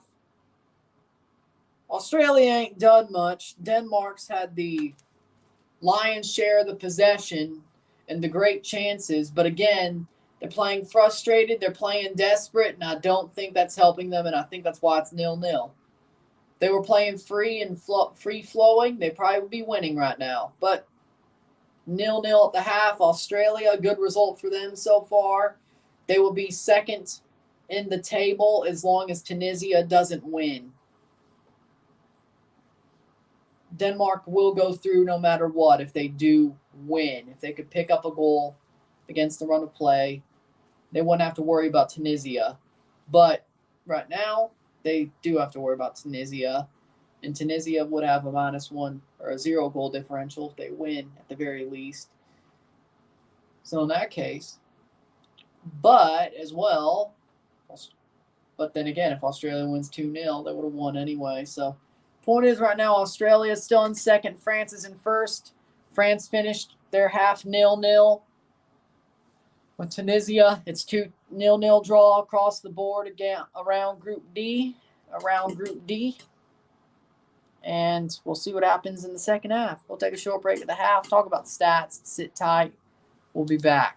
A: Australia ain't done much. Denmark's had the lion's share of the possession and the great chances. But again, they're playing frustrated. They're playing desperate. And I don't think that's helping them. And I think that's why it's 0-0. They were playing free and free-flowing. They probably would be winning right now. But 0-0 at the half. Australia, a good result for them so far. They will be second in the table as long as Tunisia doesn't win. Denmark will go through no matter what if they do win. If they could pick up a goal against the run of play, they wouldn't have to worry about Tunisia. But right now, they do have to worry about Tunisia. And Tunisia would have a -1 or a 0 goal differential if they win at the very least. So in that case, but as well, but then again, if Australia wins 2-0, they would have won anyway. So point is right now, Australia is still in second. France is in first. France finished their half 0-0. With Tunisia, it's 2-0 draw across the board again around Group D. And we'll see what happens in the second half. We'll take a short break at the half, talk about the stats, sit tight. We'll be back.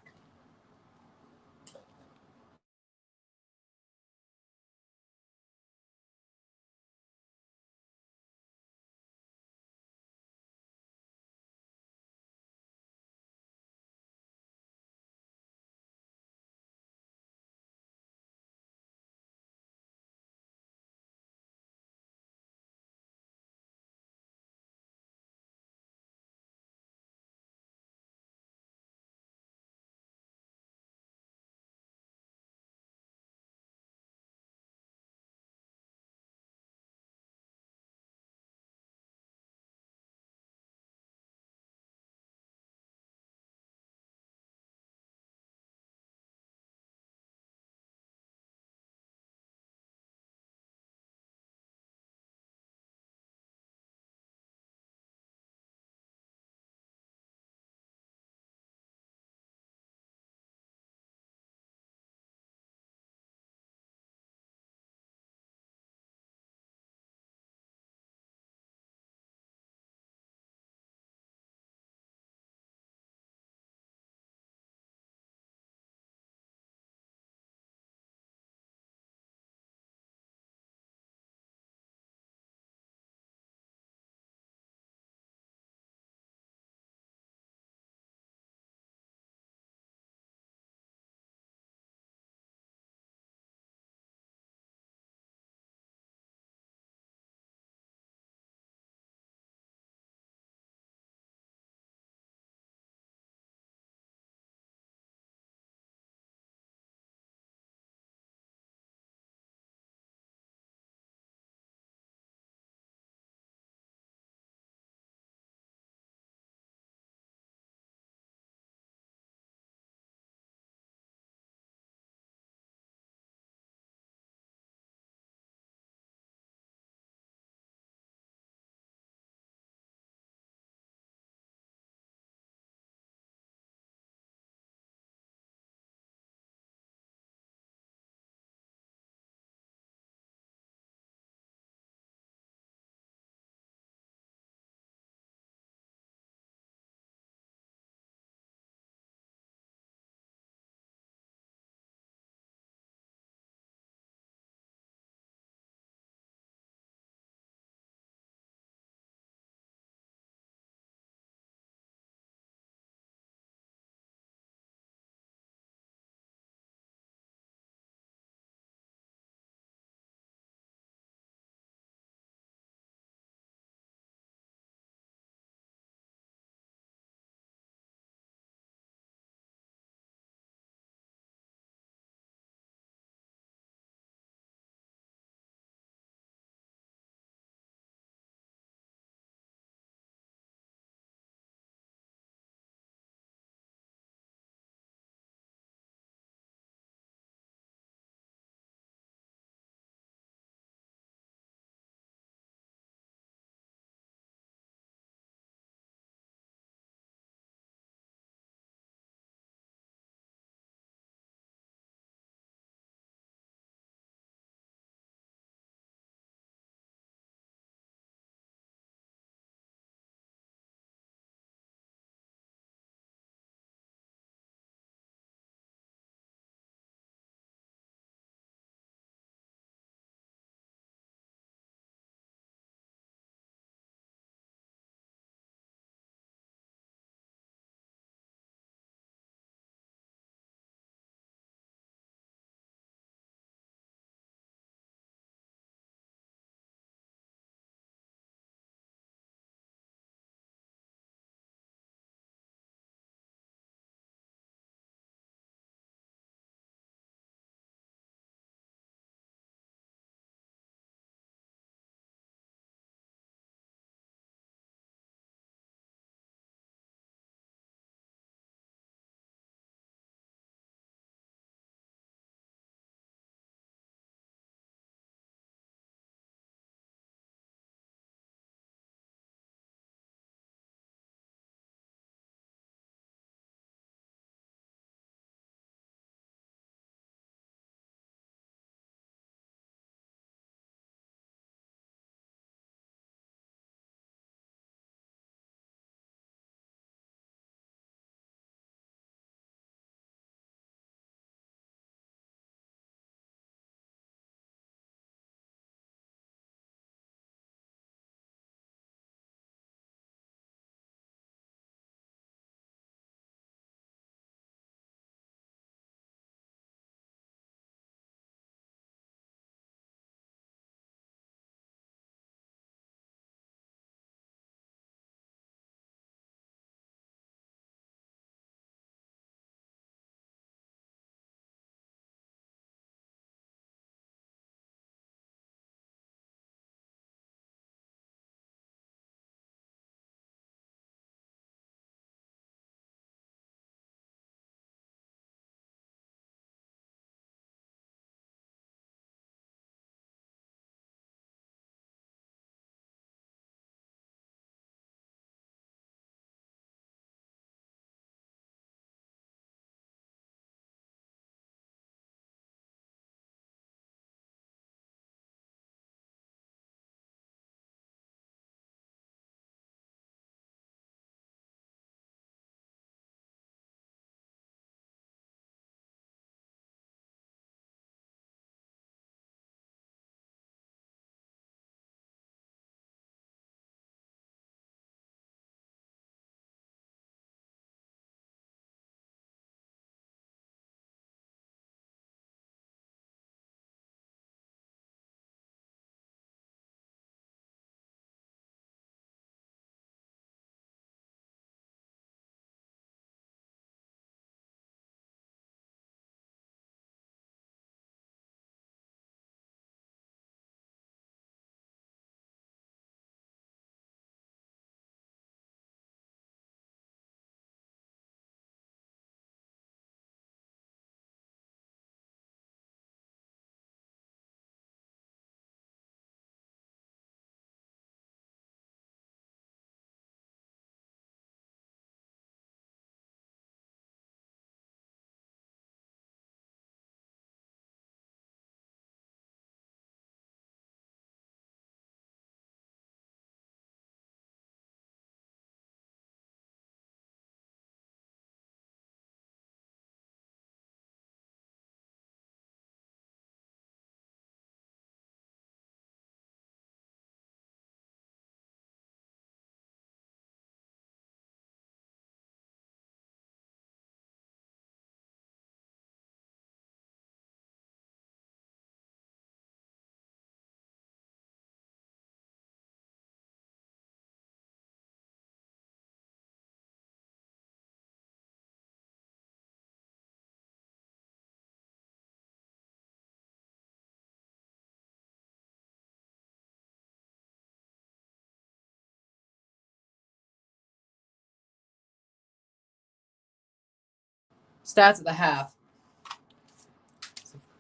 A: Stats at the half.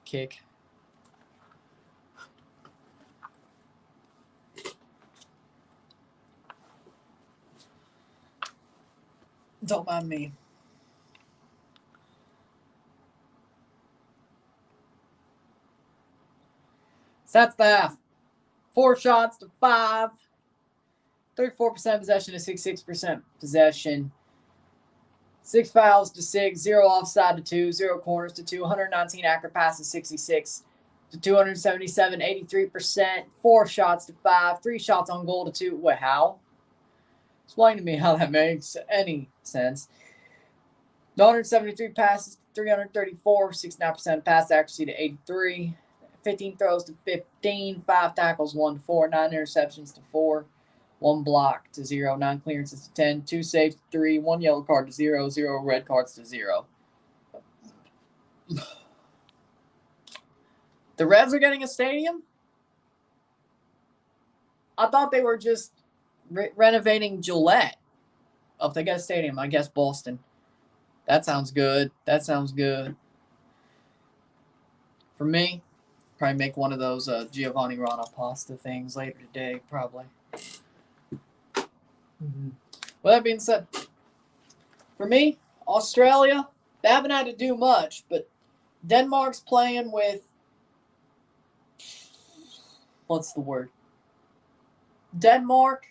A: Kick. Don't mind me. Stats at the half. 4 shots to 5. 34% possession to 66% possession. 6 fouls to 6, 0 offside to 2, 0 corners to 2, 119 accurate passes, 66 to 277, 83%, 4 shots to 5, 3 shots on goal to 2. Wait, how? Explain to me how that makes any sense. 173 passes to 334, 69% pass accuracy to 83, 15 throws to 15, 5 tackles, 1 to 4, 9 interceptions to 4. 1 block to 0, 9 clearances to 10, 2 saves to 3, 1 yellow card to 0, 0 red cards to 0. The Reds are getting a stadium? I thought they were just renovating Gillette. Oh, if they get a stadium, I guess Boston. That sounds good. That sounds good. For me, probably make one of those Giovanni Rana pasta things later today, probably. With that being said, for me, Australia, they haven't had to do much, but Denmark's playing with, what's the word? Denmark's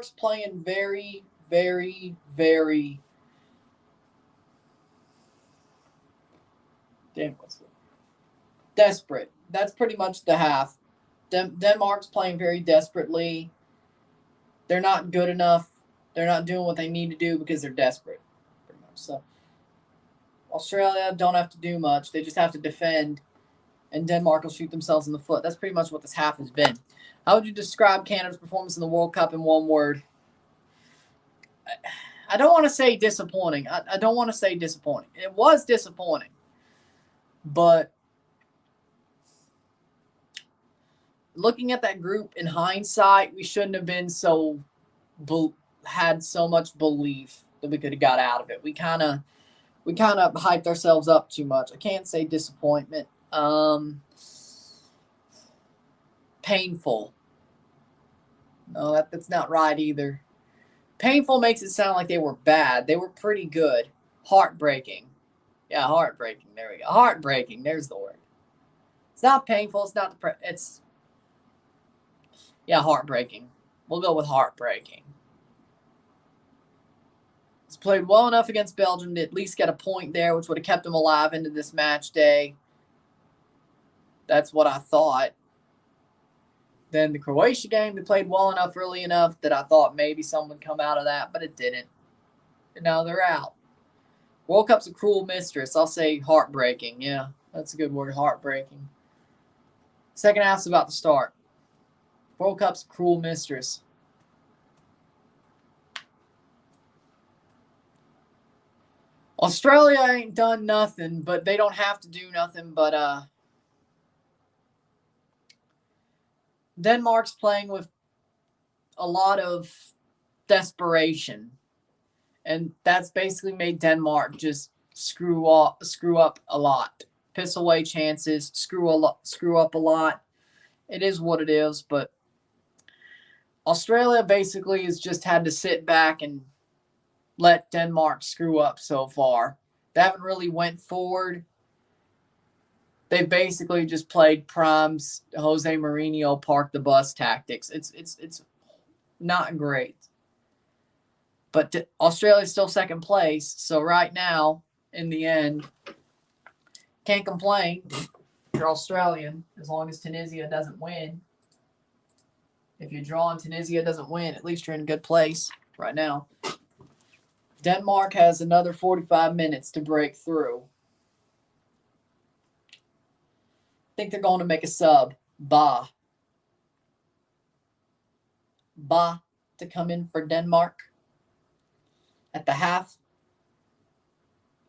A: playing very, very, very. Damn, what's it? Desperate. That's pretty much the half. Denmark's playing very desperately. They're not good enough. They're not doing what they need to do because they're desperate. Pretty much. So Australia don't have to do much. They just have to defend, and Denmark will shoot themselves in the foot. That's pretty much what this half has been. How would you describe Canada's performance in the World Cup in one word? I don't want to say disappointing. I don't want to say disappointing. It was disappointing. But looking at that group in hindsight, we shouldn't have been had so much belief that we could have got out of it. We kind of hyped ourselves up too much. I can't say disappointment. Painful. No, that's not right either. Painful makes it sound like they were bad. They were pretty good. Heartbreaking. Yeah, heartbreaking. There we go. Heartbreaking. There's the word. It's not painful. It's not heartbreaking. We'll go with heartbreaking. He's played well enough against Belgium to at least get a point there, which would have kept them alive into this match day. That's what I thought. Then the Croatia game, they played well enough early enough that I thought maybe someone would come out of that, but it didn't. And now they're out. World Cup's a cruel mistress. I'll say heartbreaking. Yeah, that's a good word, heartbreaking. Second half's about to start. World Cup's a cruel mistress. Australia ain't done nothing, but they don't have to do nothing. But Denmark's playing with a lot of desperation. And that's basically made Denmark just screw up a lot. Piss away chances, screw up a lot. It is what it is, but Australia basically has just had to sit back and let Denmark screw up so far. They haven't really went forward. They basically just played Prime's Jose Mourinho park the bus tactics. It's not great. But Australia's still second place, so right now, in the end, can't complain. You're Australian, as long as Tunisia doesn't win. If you draw and Tunisia doesn't win, at least you're in a good place right now. Denmark has another 45 minutes to break through. I think they're going to make a sub. Ba to come in for Denmark at the half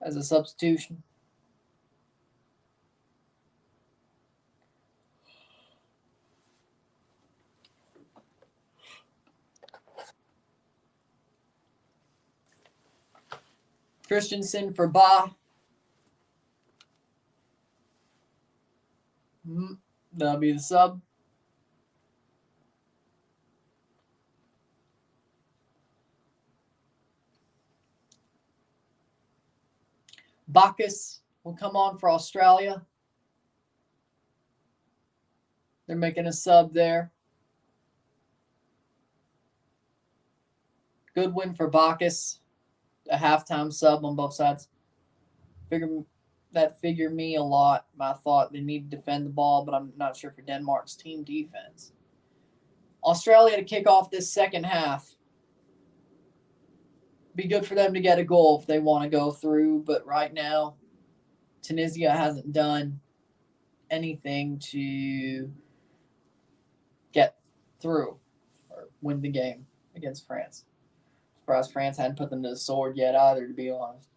A: as a substitution. Christensen for Ba. That'll be the sub. Bacchus will come on for Australia. They're making a sub there. Good win for Bacchus. A halftime sub on both sides. Figured me a lot. I thought they need to defend the ball, but I'm not sure for Denmark's team defense. Australia to kick off this second half. Be good for them to get a goal if they want to go through, but right now, Tunisia hasn't done anything to get through or win the game against France. Surprised France hadn't put them to the sword yet either, to be honest.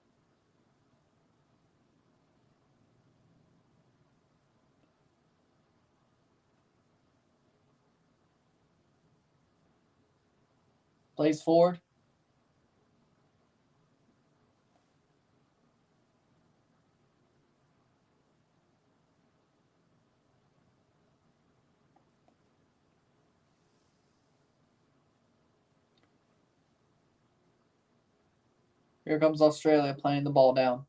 A: Plays forward. Here comes Australia playing the ball down.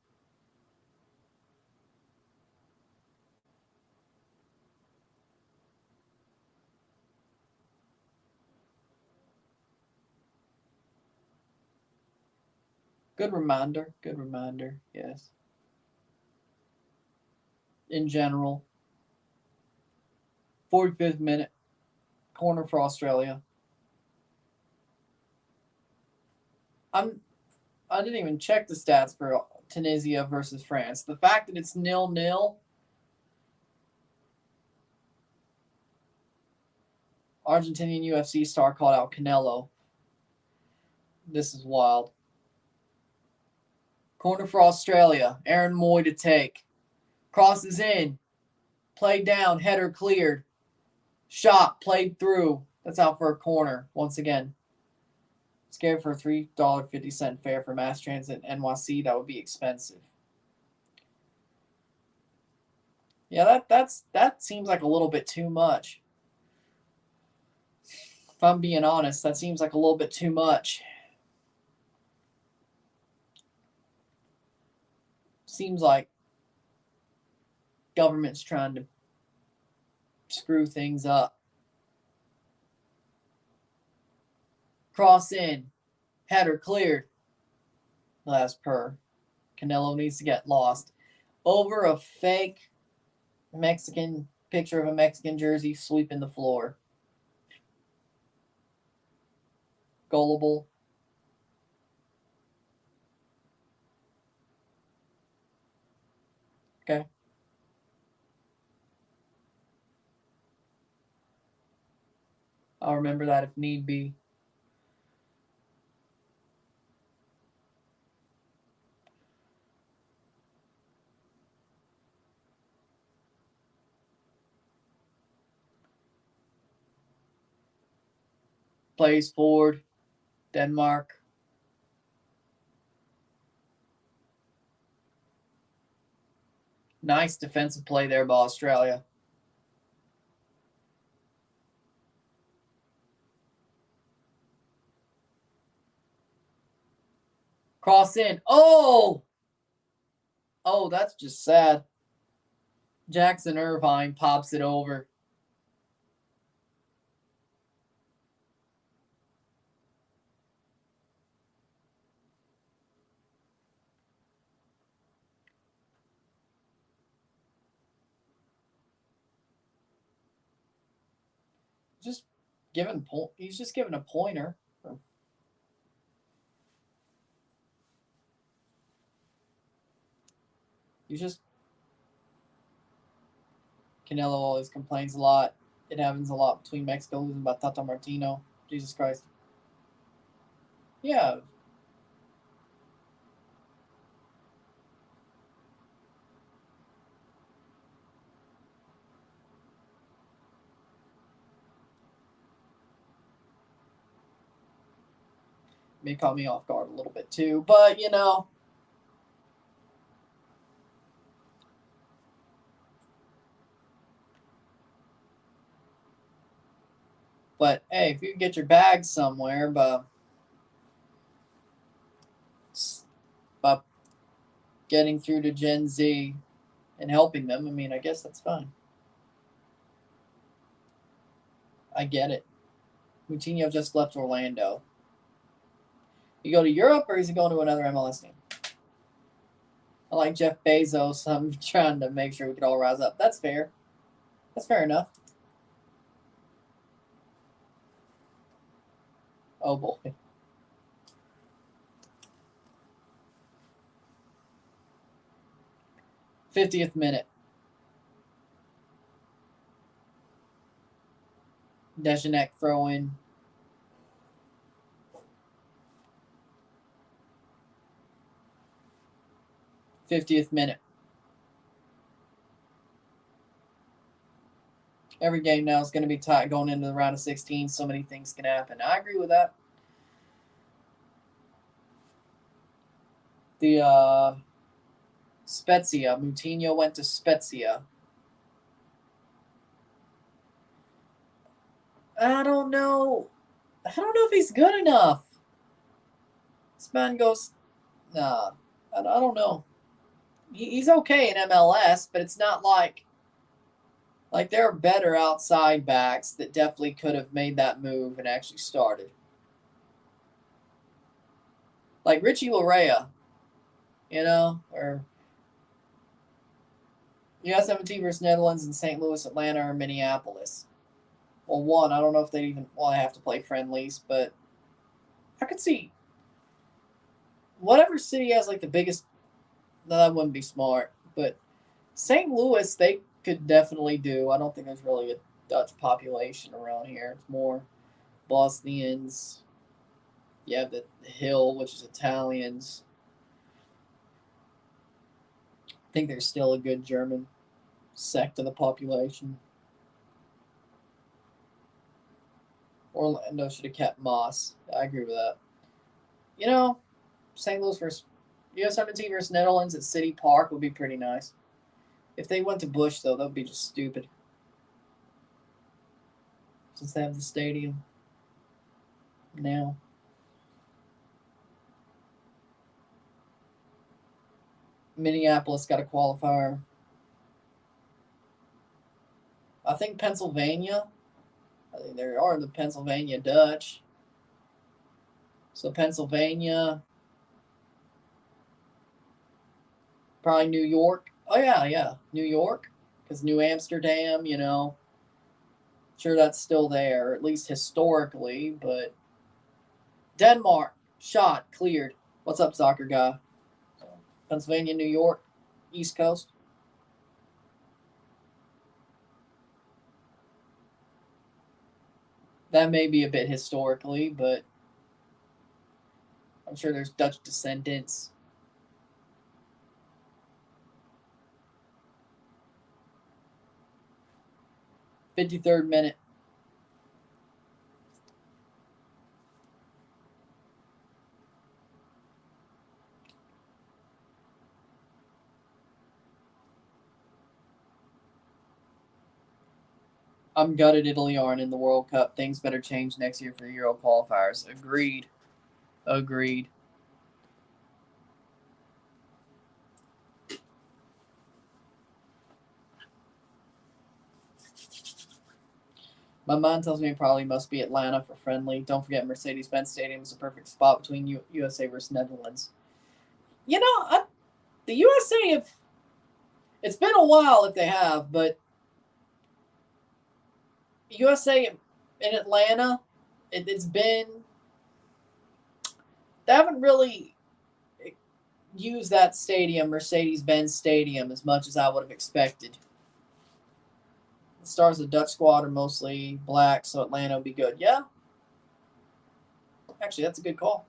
A: Good reminder. Yes. In general. 45th minute. Corner for Australia. I didn't even check the stats for Tunisia versus France. The fact that it's 0-0. Argentinian UFC star called out Canelo. This is wild. Corner for Australia. Aaron Moy to take. Crosses in. Played down. Header cleared. Shot. Played through. That's out for a corner once again. Scared for a $3.50 fare for mass transit NYC. That would be expensive. Yeah, that seems like a little bit too much. If I'm being honest, that seems like a little bit too much. Seems like government's trying to screw things up. Cross in. Header cleared. Last per. Canelo needs to get lost. Over a fake Mexican picture of a Mexican jersey sweeping the floor. Gullible. Okay. I'll remember that if need be. Plays forward. Denmark. Nice defensive play there by Australia. Cross in. Oh! Oh, that's just sad. Jackson Irvine pops it over. He's just giving a pointer. Canelo always complains a lot. It happens a lot between Mexico losing by Tata Martino. Jesus Christ. Yeah. May caught me off guard a little bit too. But, But hey, if you can get your bag somewhere, by getting through to Gen Z and helping them, I mean, I guess that's fine. I get it. Moutinho just left Orlando. You go to Europe, or is he going to another MLS team? I like Jeff Bezos. I'm trying to make sure we could all rise up. That's fair. That's fair enough. Oh boy. '50th minute. Dejanek throw in. '50th minute. Every game now is going to be tight going into the round of 16. So many things can happen. I agree with that. The Spezia. Moutinho went to Spezia. I don't know. I don't know if he's good enough. This man goes, nah. I don't know. He's okay in MLS, but it's not like there are better outside backs that definitely could have made that move and actually started. Like Richie Larea, or US-17 versus Netherlands in St. Louis, Atlanta, or Minneapolis. Well, one, I don't know if they have to play friendlies, but I could see whatever city has like the biggest. No, that wouldn't be smart, but St. Louis, they could definitely do. I don't think there's really a Dutch population around here. It's more Bosnians. You have the Hill, which is Italians. I think there's still a good German sect of the population. Orlando should have kept Moss. I agree with that. St. Louis versus US-17 versus Netherlands at City Park would be pretty nice. If they went to Busch, though, that would be just stupid. Since they have the stadium now. Minneapolis got a qualifier. I think Pennsylvania. I think there are the Pennsylvania Dutch. So Pennsylvania. Probably New York. Oh, yeah. New York. Because New Amsterdam, Sure, that's still there, at least historically. But Denmark, shot, cleared. What's up, soccer guy? Pennsylvania, New York, East Coast. That may be a bit historically, but I'm sure there's Dutch descendants. '53rd minute. I'm gutted Italy aren't in the World Cup. Things better change next year for Euro qualifiers. Agreed. My mind tells me it probably must be Atlanta for friendly. Don't forget Mercedes-Benz Stadium is a perfect spot between USA versus Netherlands. The USA, it's been a while if they have, but USA in Atlanta, it's been. They haven't really used that stadium, Mercedes-Benz Stadium, as much as I would have expected. The stars of the Dutch squad are mostly black, so Atlanta will be good. Yeah. Actually, that's a good call.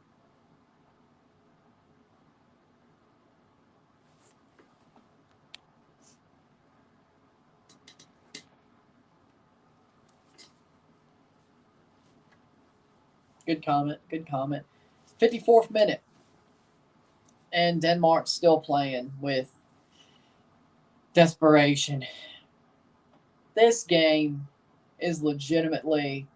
A: Good comment. 54th minute. And Denmark's still playing with desperation. This game is legitimately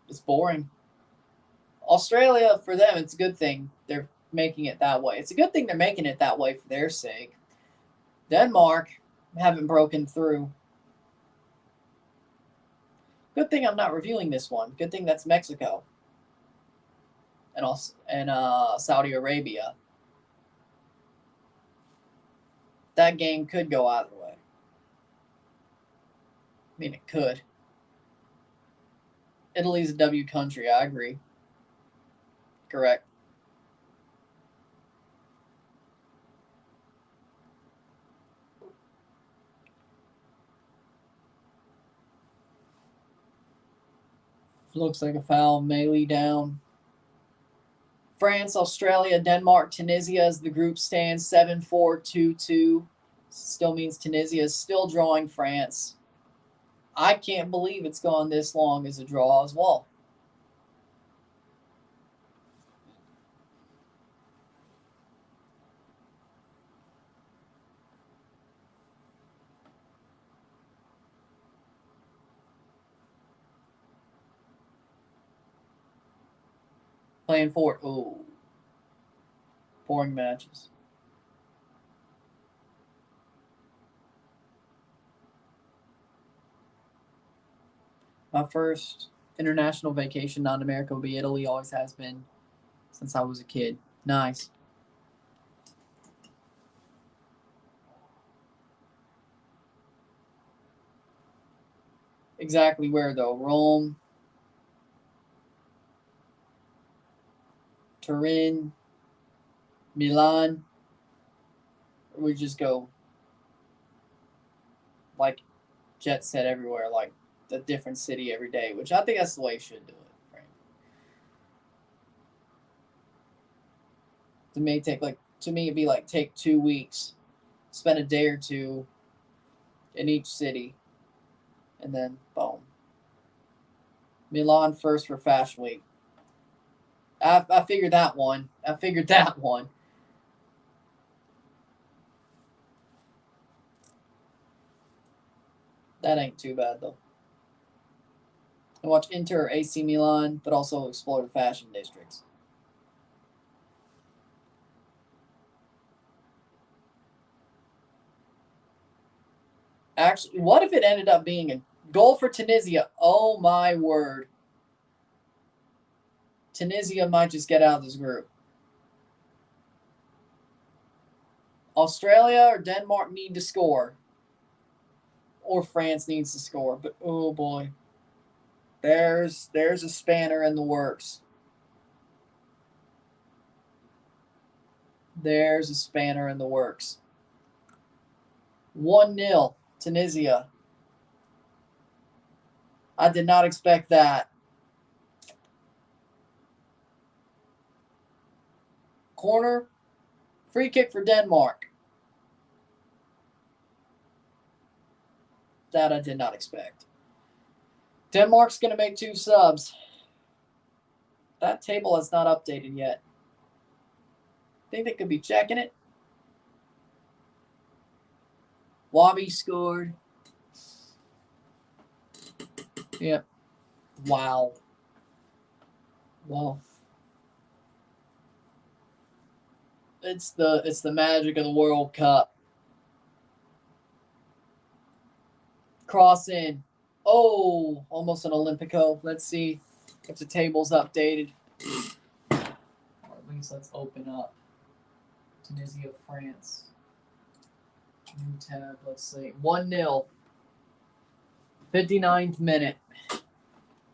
A: It's boring. Australia, for them, it's a good thing they're making it that way. It's a good thing they're making it that way for their sake. Denmark haven't broken through. Good thing I'm not reviewing this one. Good thing that's Mexico and Saudi Arabia. That game could go either way. I mean, it could. Italy's a W country, I agree. Correct. Looks like a foul. Melee down. France, Australia, Denmark, Tunisia as the group stands 7-4, 2-2. Still means Tunisia is still drawing France. I can't believe it's gone this long as a draw as well. Playing for, boring matches. My first international vacation, not in America, will be Italy. Always has been since I was a kid. Nice. Exactly where, though? Rome, Turin, Milan. Or we just go like jet set everywhere, like a different city every day, which I think that's the way you should do it. Right? To me it'd be like take 2 weeks, spend a day or two in each city, and then boom. Milan first for Fashion Week. I figured that one. That ain't too bad though. And watch Inter or AC Milan, but also explore the fashion districts. Actually, what if it ended up being a goal for Tunisia? Oh my word. Tunisia might just get out of this group. Australia or Denmark need to score. Or France needs to score. But oh boy. There's a spanner in the works. There's a spanner in the works. 1-0, Tunisia. I did not expect that. Corner. Free kick for Denmark. That I did not expect. Denmark's going to make 2 subs. That table has not updated yet. Think they could be checking it. Wabi scored. Yep. Wow. Wolff. It's the magic of the World Cup. Cross in. Oh, almost an Olympico. Let's see if the table's updated. Or at least let's open up Tunisia, France. New tab, let's see. 1-0. 59th minute.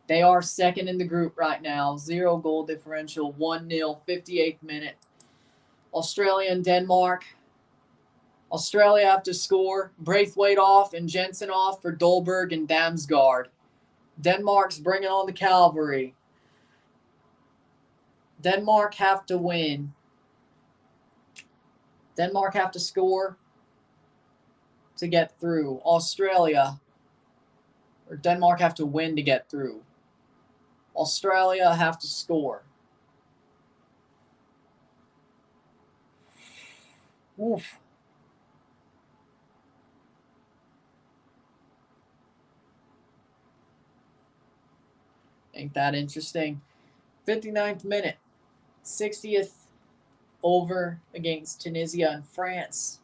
A: They are second in the group right now. 0 goal differential. 1-0. 58th minute. Australia and Denmark. Australia have to score. Braithwaite off and Jensen off for Dolberg and Damsgaard. Denmark's bringing on the cavalry. Denmark have to win. Denmark have to score to get through. Australia or Denmark have to win to get through. Australia have to score. Oof. Ain't that interesting? 59th minute, 60th over against Tunisia and France.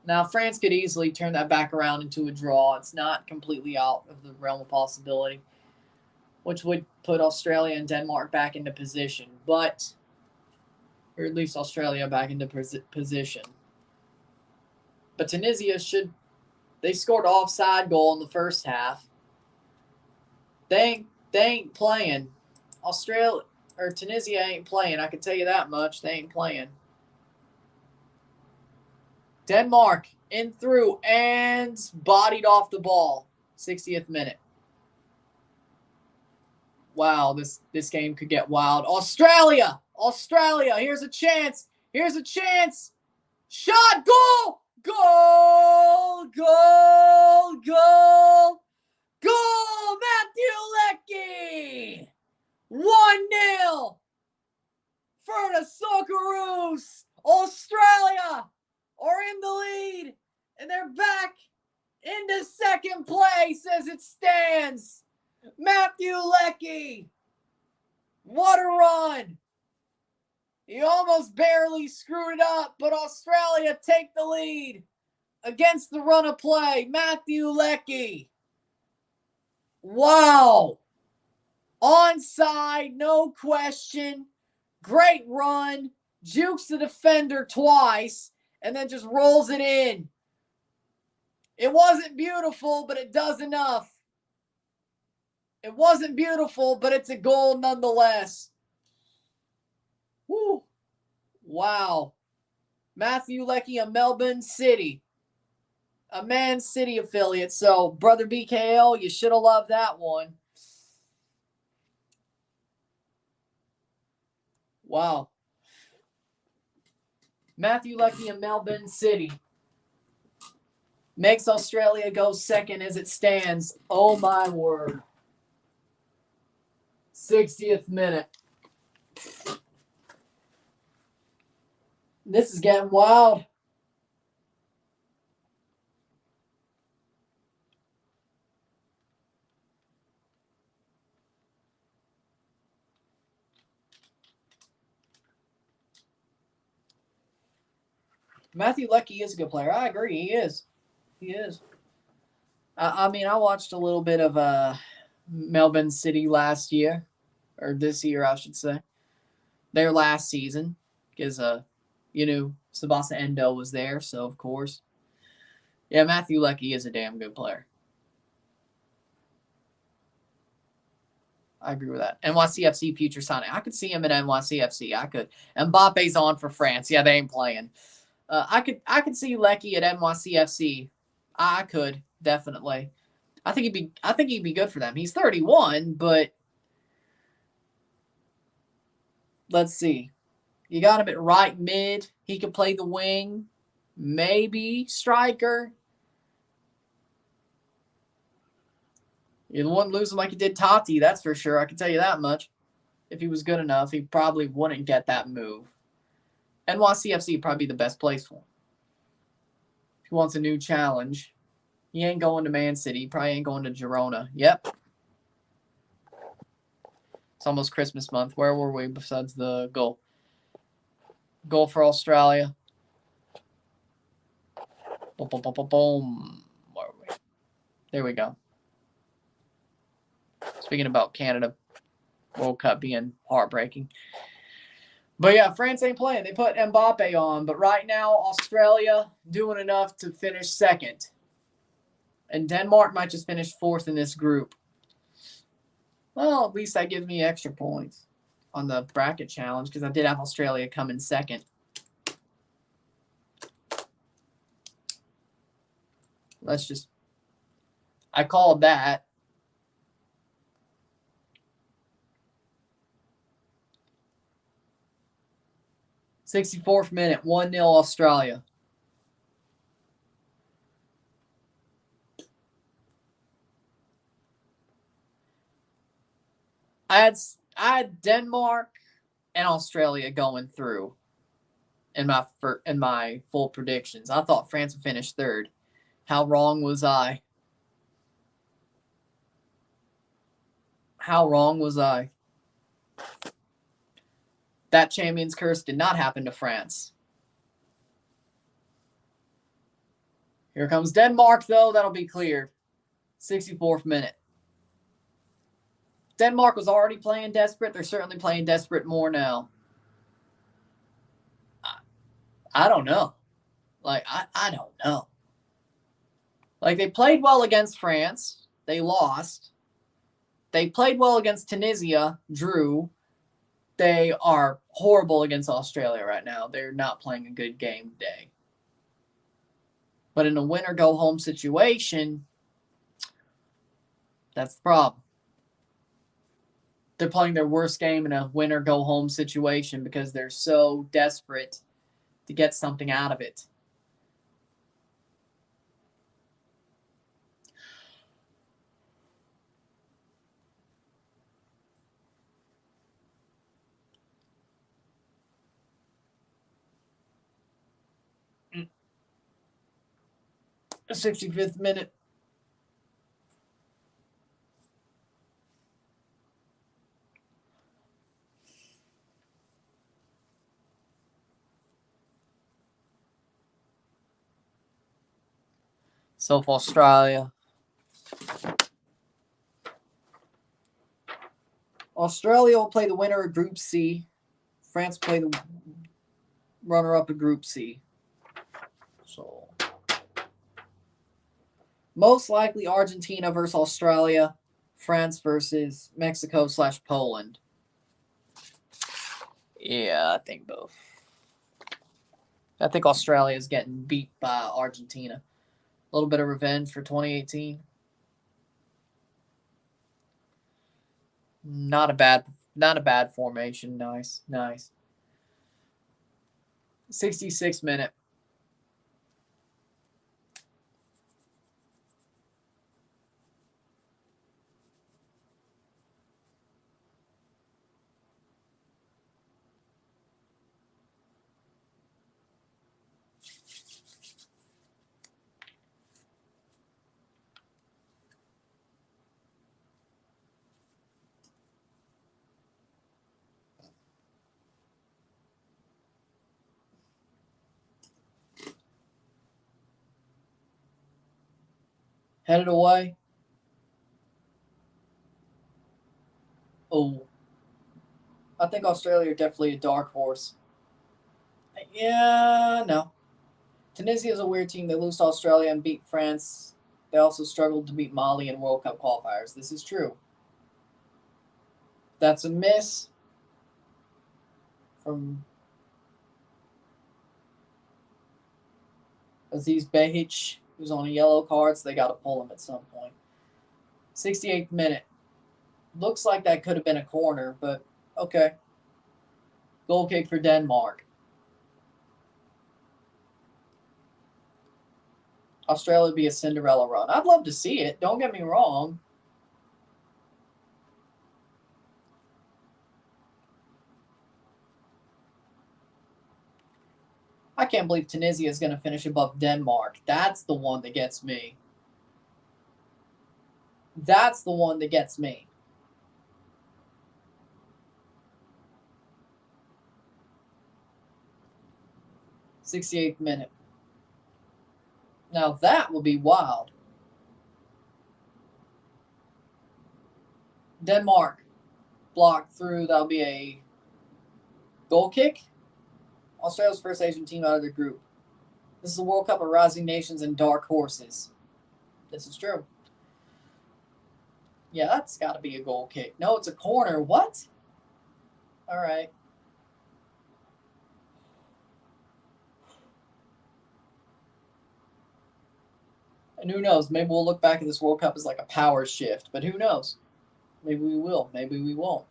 A: Now, France could easily turn that back around into a draw. It's not completely out of the realm of possibility, which would put Australia and Denmark back into position, or at least Australia back into position. But Tunisia they scored an offside goal in the first half. They ain't playing. Tunisia ain't playing. I can tell you that much. They ain't playing. Denmark in through and bodied off the ball. 60th minute. Wow, this game could get wild. Australia. Here's a chance. Shot, goal. Matthew Leckie. 1-0 for the Socceroos. Australia are in the lead, and they're back into second place as it stands. Matthew Leckie. What a run. He almost barely screwed it up, but Australia take the lead against the run of play. Matthew Leckie. Wow. Onside, no question. Great run. Jukes the defender twice and then just rolls it in. It wasn't beautiful, but it does enough. It wasn't beautiful, but it's a goal nonetheless. Woo. Wow. Matthew Leckie, a Melbourne City. A Man City affiliate. So, brother BKL, you should have loved that one. Wow. Matthew Leckie in Melbourne City makes Australia go second as it stands. Oh, my word. 60th minute. This is getting wild. Matthew Leckie is a good player. I agree. He is. I mean, I watched a little bit of Melbourne City last year, or this year, I should say. Their last season, because Sabasa Endo was there, so of course. Yeah, Matthew Leckie is a damn good player. I agree with that. NYCFC future signing. I could see him at NYCFC. I could. Mbappe's on for France. Yeah, they ain't playing. I could see Leckie at NYCFC. I could definitely. I think he'd be good for them. He's 31, but let's see. You got him at right mid. He could play the wing, maybe striker. You wouldn't lose him like you did Tati, that's for sure. I can tell you that much. If he was good enough, he probably wouldn't get that move. NYCFC would probably be the best place for him. If he wants a new challenge, he ain't going to Man City. He probably ain't going to Girona. Yep. It's almost Christmas month. Where were we besides the goal? Goal for Australia. Boom, boom, boom, boom, boom. Where are we? There we go. Speaking about Canada World Cup being heartbreaking. But yeah, France ain't playing. They put Mbappe on. But right now, Australia doing enough to finish second. And Denmark might just finish fourth in this group. Well, at least that gives me extra points on the bracket challenge because I did have Australia come in second. I called that. '64th minute, 1-0 Australia. I had Denmark and Australia going through in my full predictions. I thought France would finish third. How wrong was I? How wrong was I? That champion's curse did not happen to France. Here comes Denmark, though. That'll be cleared. 64th minute. Denmark was already playing desperate. They're certainly playing desperate more now. I don't know. I don't know. They played well against France. They lost. They played well against Tunisia, drew. They are horrible against Australia right now. They're not playing a good game today. But in a win-or-go-home situation, that's the problem. They're playing their worst game in a win-or-go-home situation because they're so desperate to get something out of it. The 65th minute. South Australia. Australia will play the winner of Group C. France will play the runner-up of Group C. So, most likely Argentina versus Australia. France versus Mexico/Poland. Yeah, I think both. I think Australia is getting beat by Argentina. A little bit of revenge for 2018. Not a bad formation. Nice. 66th minute. Headed away. Oh. I think Australia are definitely a dark horse. Yeah, no. Tunisia is a weird team. They lose to Australia and beat France. They also struggled to beat Mali in World Cup qualifiers. This is true. That's a miss from Aziz Behic, who's on a yellow card, so they got to pull him at some point. 68th minute. Looks like that could have been a corner, but okay. Goal kick for Denmark. Australia would be a Cinderella run. I'd love to see it. Don't get me wrong. I can't believe Tunisia is going to finish above Denmark. That's the one that gets me. That's the one that gets me. '68th minute. Now that will be wild. Denmark blocked through. That'll be a goal kick. Australia's first Asian team out of the group. This is the World Cup of Rising Nations and Dark Horses. This is true. Yeah, that's got to be a goal kick. No, it's a corner. What? All right. And who knows? Maybe we'll look back at this World Cup as like a power shift, but who knows? Maybe we will. Maybe we won't.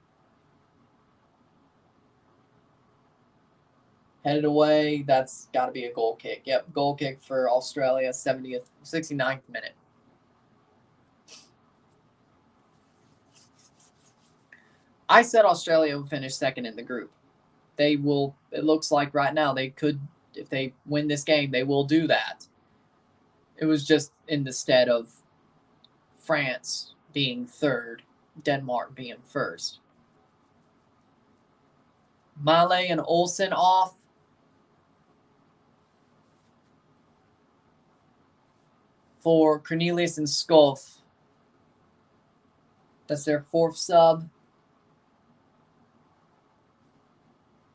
A: Headed away. That's got to be a goal kick. Yep, goal kick for Australia, 69th minute. I said Australia would finish second in the group. They will. It looks like right now they could, if they win this game, they will do that. It was just in the stead of France being third. Denmark being first. Male and Olsen off. For Cornelius and Skov. That's their 4th sub.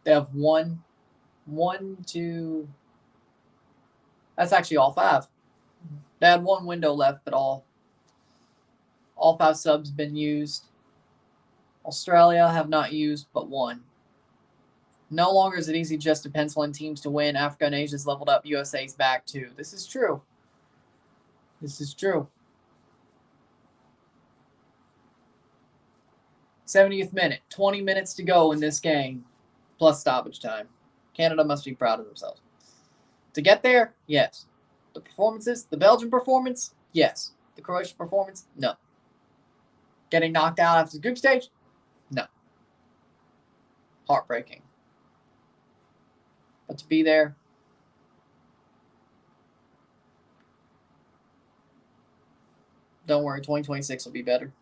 A: They have one, two. That's actually all 5. They had 1 window left, but all 5 subs been used. Australia have not used but 1. No longer is it easy just to pencil in teams to win. Africa and Asia's leveled up. USA's back too. This is true. This is true. 70th minute. 20 minutes to go in this game, plus stoppage time. Canada must be proud of themselves. To get there, yes. The performances, the Belgian performance, yes. The Croatian performance, no. Getting knocked out after the group stage, no. Heartbreaking. But to be there, don't worry, 2026 will be better.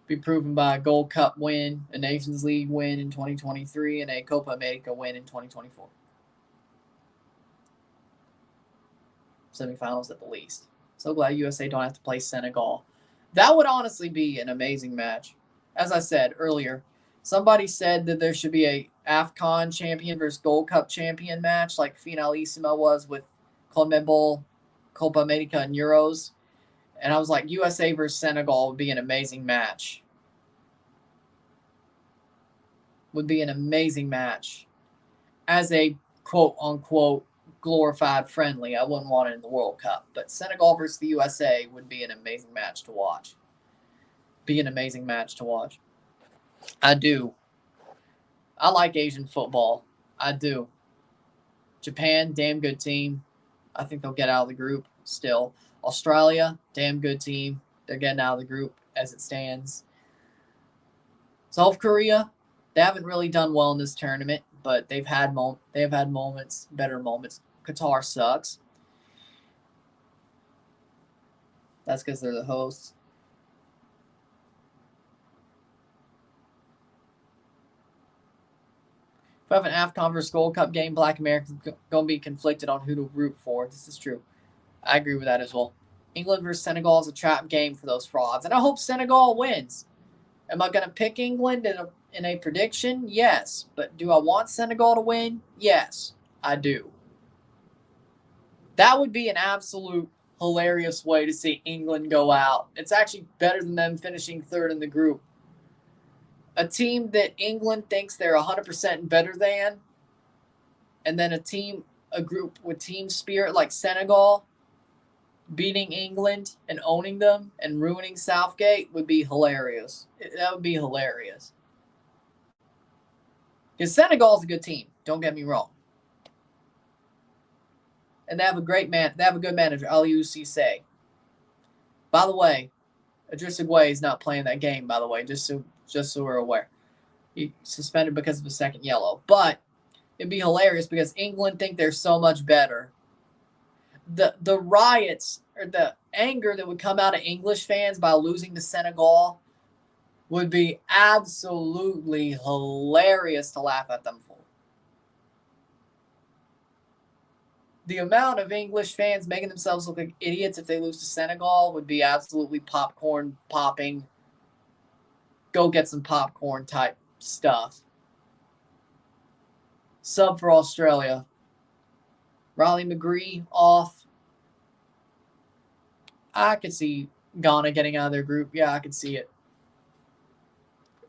A: Be proven by a Gold Cup win, a Nations League win in 2023, and a Copa America win in 2024. Semifinals at the least. So glad USA don't have to play Senegal. That would honestly be an amazing match. As I said earlier, somebody said that there should be a AFCON champion versus Gold Cup champion match like Finalissima was with CONMEBOL, Copa America, and Euros. And I was like, USA versus Senegal would be an amazing match. Would be an amazing match. As a quote-unquote glorified friendly. I wouldn't want it in the World Cup. But Senegal versus the USA would be an amazing match to watch. Be an amazing match to watch. I do. I like Asian football. I do. Japan, damn good team. I think they'll get out of the group still. Australia, damn good team. They're getting out of the group as it stands. South Korea, they haven't really done well in this tournament, but they've had moments, better moments. Qatar sucks. That's because they're the hosts. If we have an AFCON versus Gold Cup game, Black Americans going to be conflicted on who to root for. This is true. I agree with that as well. England versus Senegal is a trap game for those frauds, and I hope Senegal wins. Am I going to pick England in a prediction? Yes. But do I want Senegal to win? Yes, I do. That would be an absolute hilarious way to see England go out. It's actually better than them finishing 3rd in the group. A team that England thinks they're 100% better than, and then a group with team spirit like Senegal beating England and owning them and ruining Southgate would be hilarious. That would be hilarious. Because Senegal's a good team, don't get me wrong. And they have a great man. They have a good manager, Aliou Cissé. By the way, Idrissa Gueye is not playing that game, by the way, just so we're aware. He suspended because of a second yellow. But it'd be hilarious because England think they're so much better. The riots or the anger that would come out of English fans by losing to Senegal would be absolutely hilarious to laugh at them for. The amount of English fans making themselves look like idiots if they lose to Senegal would be absolutely popcorn popping. Go get some popcorn type stuff. Sub for Australia. Riley McGree off. I could see Ghana getting out of their group. Yeah, I could see it.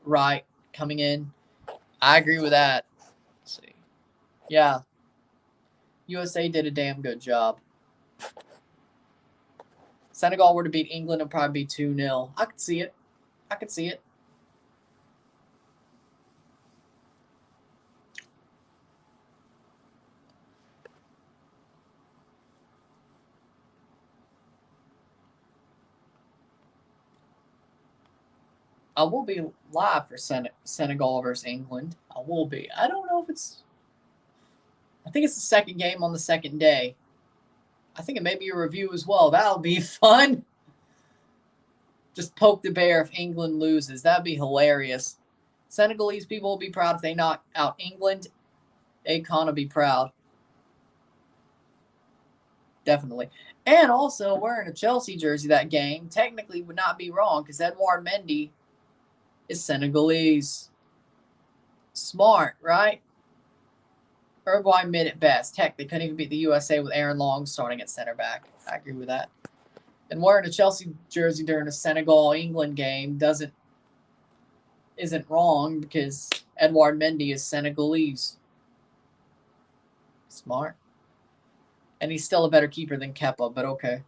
A: Right, coming in. I agree with that. Let's see. Yeah. USA did a damn good job. Senegal were to beat England, it'd probably be 2-0. I could see it. I could see it. I will be live for Senegal versus England. I will be. I don't know if it's... I think it's the second game on the second day. I think it may be a review as well. That'll be fun. Just poke the bear if England loses. That'd be hilarious. Senegalese people will be proud if they knock out England. Akon will be proud. Definitely. And also, wearing a Chelsea jersey that game technically would not be wrong because Edouard Mendy is Senegalese. Smart, right? Uruguay mid at best. Heck, they couldn't even beat the USA with Aaron Long starting at center back. I agree with that. And wearing a Chelsea jersey during a Senegal-England game isn't wrong because Edouard Mendy is Senegalese. Smart. And he's still a better keeper than Kepa, but okay.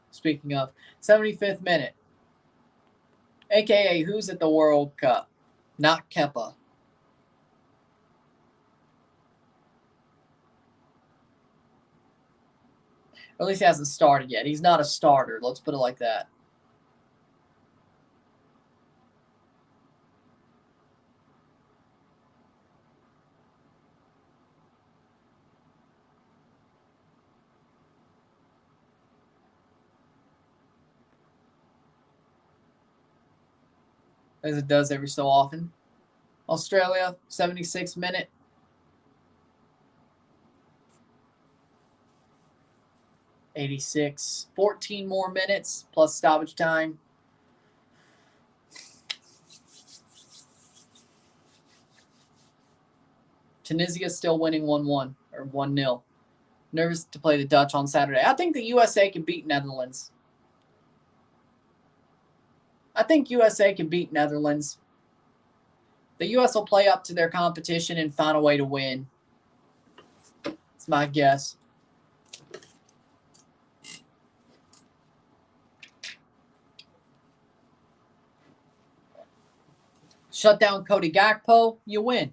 A: Speaking of, 75th minute. AKA, who's at the World Cup? Not Kepa. Or at least he hasn't started yet. He's not a starter. Let's put it like that. As it does every so often. Australia, 76th minute. '86. 14 more minutes plus stoppage time. Tunisia still winning 1-1 or 1-0. Nervous to play the Dutch on Saturday. I think the USA can beat Netherlands. I think USA can beat Netherlands. The US will play up to their competition and find a way to win. That's my guess. Shut down Cody Gakpo, you win.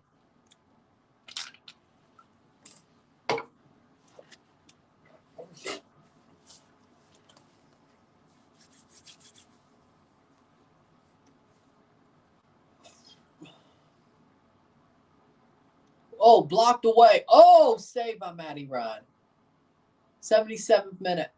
A: Oh, blocked away. Oh, saved by Matty Ryan. 77th minute.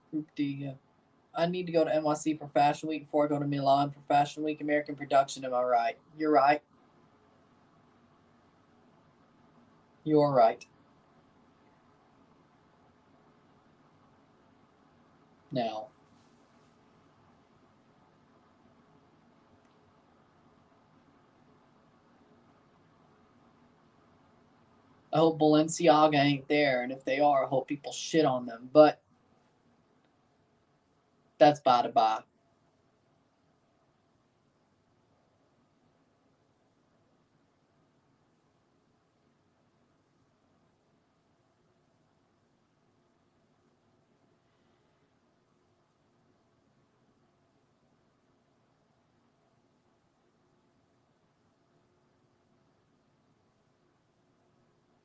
A: Group D. I need to go to NYC for Fashion Week before I go to Milan for Fashion Week. American production, am I right? You're right. You're right. Now. I hope Balenciaga ain't there, and if they are, I hope people shit on them. But that's by the by.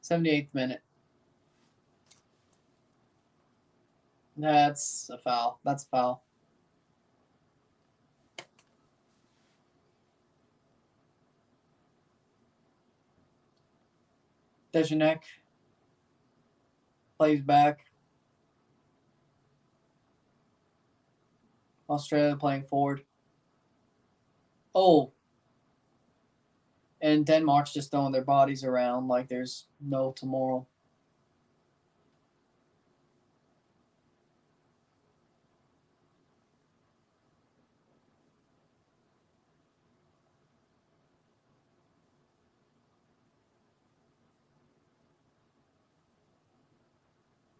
A: '78th minute. That's a foul. That's a foul. Dejanek plays back. Australia playing forward. Oh. And Denmark's just throwing their bodies around like there's no tomorrow.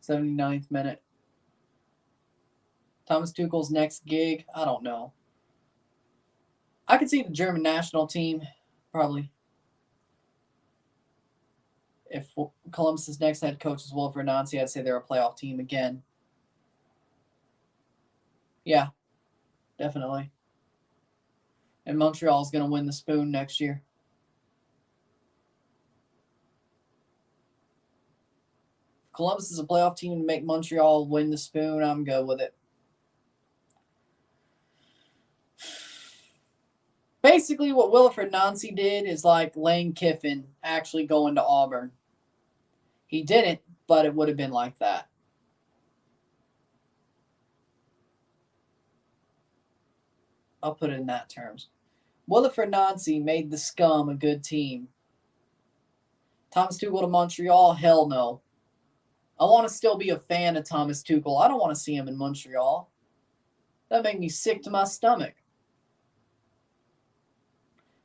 A: '79th minute. Thomas Tuchel's next gig? I don't know. I could see the German national team, probably. If Columbus's next head coach is Wolff or Nancy, I'd say they're a playoff team again. Yeah, definitely. And Montreal's going to win the spoon next year. Columbus is a playoff team to make Montreal win the spoon. I'm good with it. Basically, what Wilfred Nancy did is like Lane Kiffin actually going to Auburn. He didn't, but it would have been like that. I'll put it in that terms. Wilfred Nancy made the Scum a good team. Thomas Tuchel to Montreal? Hell no. I want to still be a fan of Thomas Tuchel. I don't want to see him in Montreal. That make me sick to my stomach.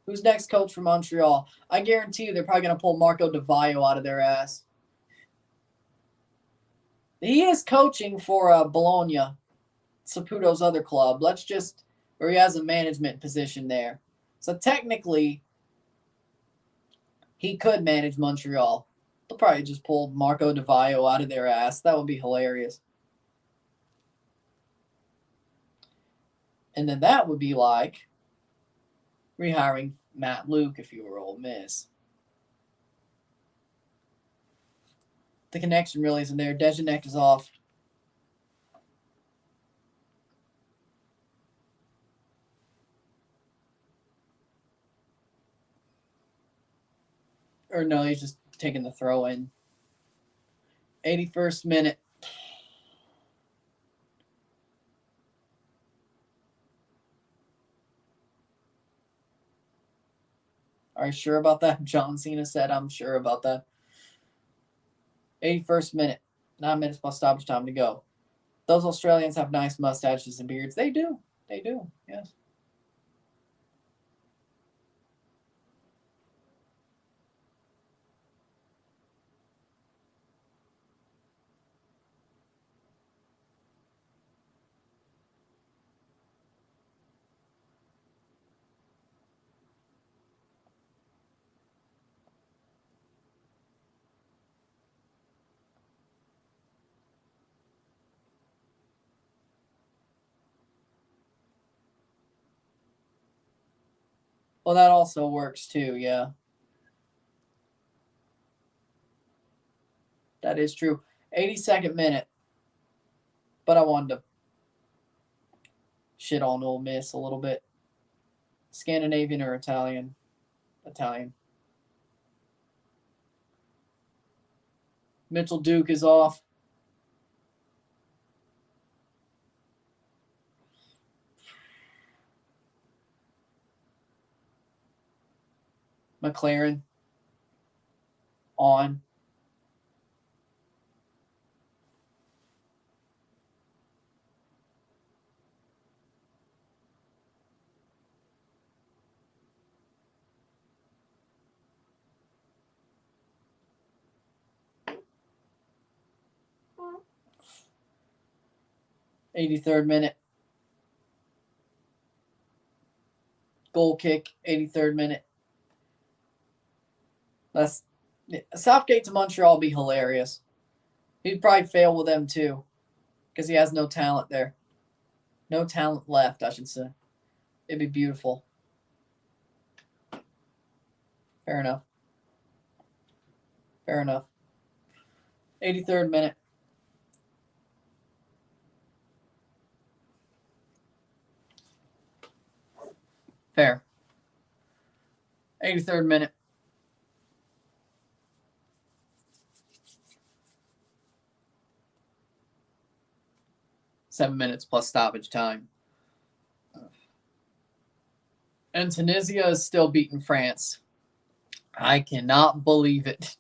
A: Who's next coach for Montreal? I guarantee you they're probably going to pull Marco Di Vaio out of their ass. He is coaching for Bologna, Saputo's other club. Or he has a management position there. So technically, he could manage Montreal. They'll probably just pull Marco Di Vaio out of their ass. That would be hilarious. And then that would be like rehiring Matt Luke if you were Ole Miss. The connection really isn't there. Dejanek is off. Or no, he's just taking the throw in. 81st minute. Are you sure about that? John Cena said, I'm sure about that. 81st minute. 9 minutes plus stoppage time to go. Those Australians have nice mustaches and beards. They do. They do, yes. Well, that also works too, yeah. That is true. 82nd minute. But I wanted to shit on Ole Miss a little bit. Scandinavian or Italian? Italian. Mitchell Duke is off. McLaren on. '83rd minute. Goal kick, 83rd minute. Southgate to Montreal would be hilarious. He'd probably fail with them too, because he has no talent there. No talent left, I should say. It'd be beautiful. Fair enough. Fair enough. 83rd minute. Fair. 83rd minute. Seven minutes plus stoppage time. And Tunisia is still beating France. I cannot believe it.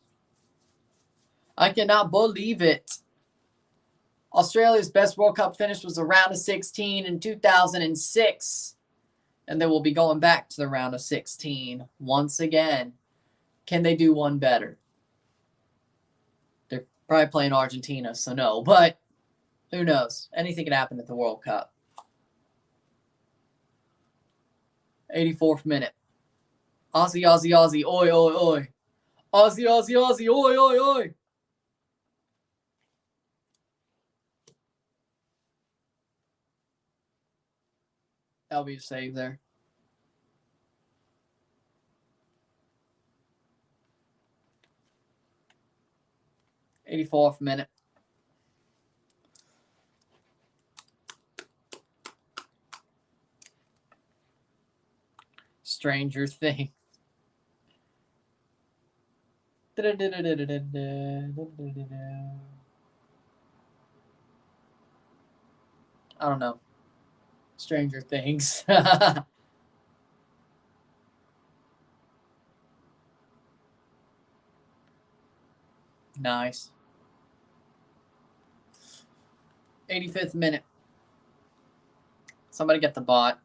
A: I cannot believe it. Australia's best World Cup finish was the round of 16 in 2006. And they will be going back to the round of 16 once again. Can they do one better? They're probably playing Argentina, so no. But who knows? Anything can happen at the World Cup. 84th minute. Aussie, Aussie, Aussie. Oi, oi, oi. Aussie, Aussie, Aussie. Oi, oi, oi. That'll be a save there. 84th minute. Stranger Things. I don't know. Stranger Things. Nice. 85th minute. Somebody get the bot.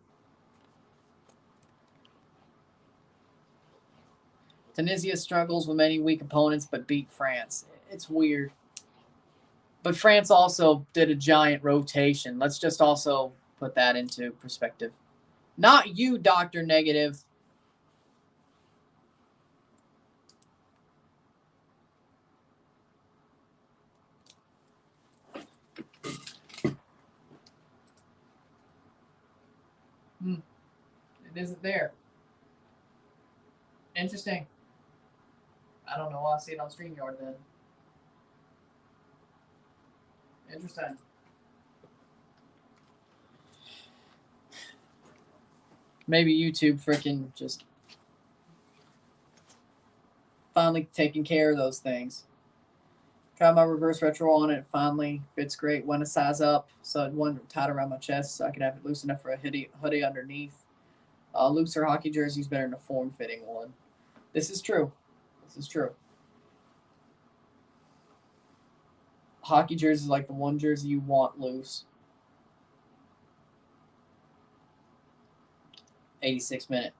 A: Tunisia struggles with many weak opponents but beat France. It's weird. But France also did a giant rotation. Let's just also put that into perspective. Not you, Dr. Negative. It isn't there. Interesting. I don't know. I'll see it on StreamYard then. Interesting. Maybe YouTube freaking just finally taking care of those things. Tried my reverse retro on it. Finally fits great. Went a size up, so it wasn't tied around my chest, so I could have it loose enough for a hoodie underneath. Looser hockey jersey's better than a form-fitting one. This is true. This is true. Hockey jersey is like the one jersey you want loose. 86 minute.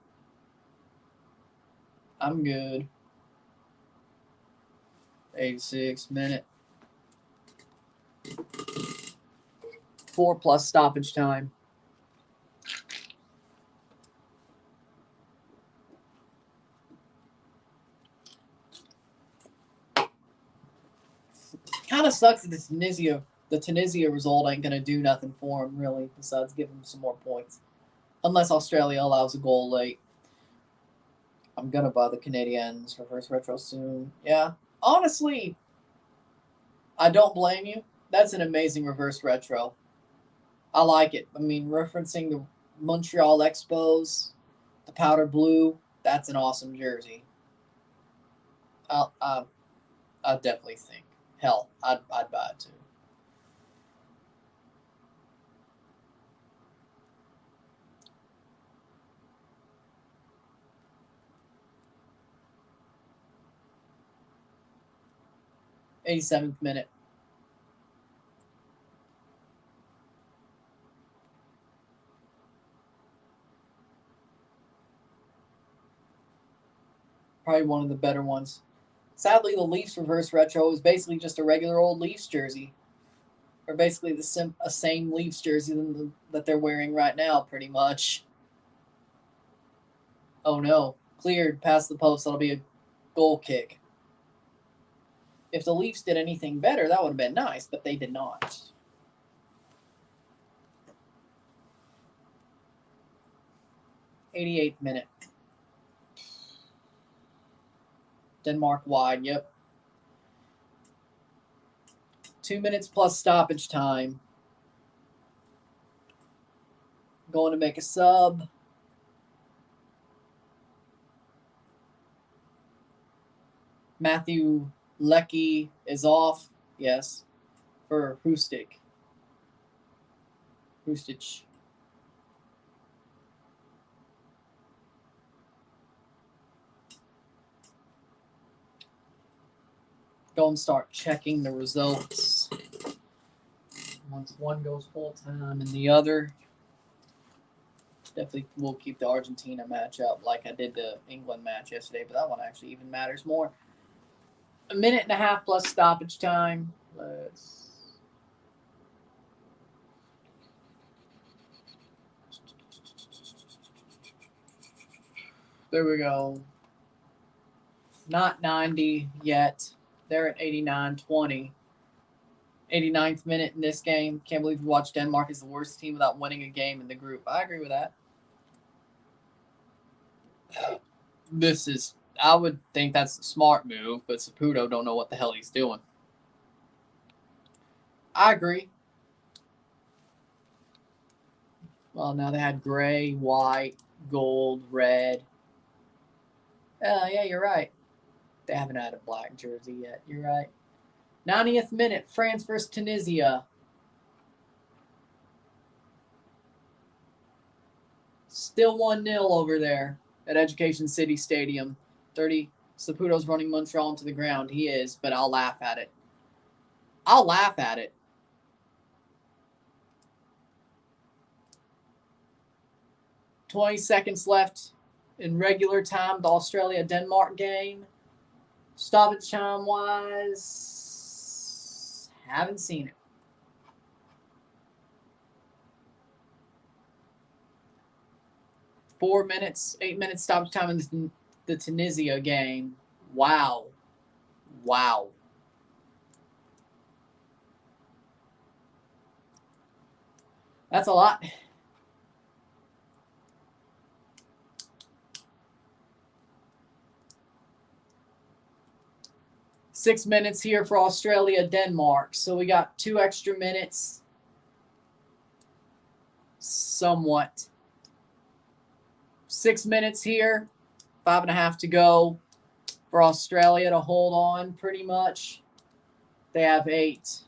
A: I'm good. 86 minute. 4+ stoppage time. Kind of sucks that the Tunisia result ain't going to do nothing for him, really, besides give him some more points. Unless Australia allows a goal late. I'm going to buy the Canadiens reverse retro soon. Yeah. Honestly, I don't blame you. That's an amazing reverse retro. I like it. I mean, referencing the Montreal Expos, the powder blue, that's an awesome jersey. I definitely think. Hell, I'd buy it too. '87th minute. Probably one of the better ones. Sadly, the Leafs reverse retro is basically just a regular old Leafs jersey. Or basically a same Leafs jersey that they're wearing right now, pretty much. Oh no. Cleared past the post. That'll be a goal kick. If the Leafs did anything better, that would have been nice, but they did not. '88th minute. Denmark wide, yep. 2 minutes plus stoppage time. Going to make a sub. Matthew Leckie is off, yes, for Hustic. Go and start checking the results. Once one goes full time and the other, definitely will keep the Argentina match up like I did the England match yesterday, but that one actually even matters more. 1.5 minutes plus stoppage time. There we go. Not 90 yet. They're at 89-20. 89th minute in this game. Can't believe we watched Denmark as the worst team without winning a game in the group. I agree with that. I would think that's a smart move, but Saputo don't know what the hell he's doing. I agree. Well, now they had gray, white, gold, red. Yeah, you're right. They haven't had a black jersey yet. You're right. 90th minute, France versus Tunisia. Still 1-0 over there at Education City Stadium. 30. Saputo's running Montreal into the ground. He is, but I'll laugh at it. I'll laugh at it. "20 seconds left in regular time, the Australia-Denmark game. Stoppage time-wise, haven't seen it. 4 minutes, 8 minutes stoppage time in the Tunisia game. Wow. Wow. That's a lot. Six minutes here for Australia, Denmark. So we got 2 extra minutes. Somewhat. 6 minutes here. 5.5 to go for Australia to hold on pretty much. They have 8.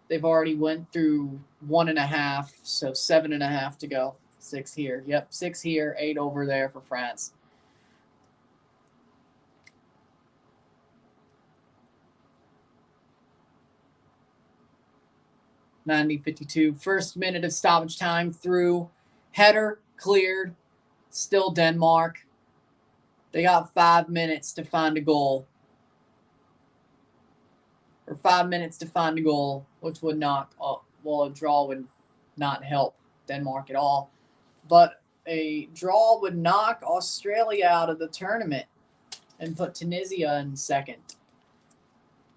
A: They've already went through 1.5, so 7.5 to go. 6 here. Yep, 6 here, 8 over there for France. (90:52). First minute of stoppage time through. Header cleared. Still Denmark. They got 5 minutes to find a goal. Or 5 minutes to find a goal, which would not, well, a draw would not help Denmark at all. But a draw would knock Australia out of the tournament and put Tunisia in second.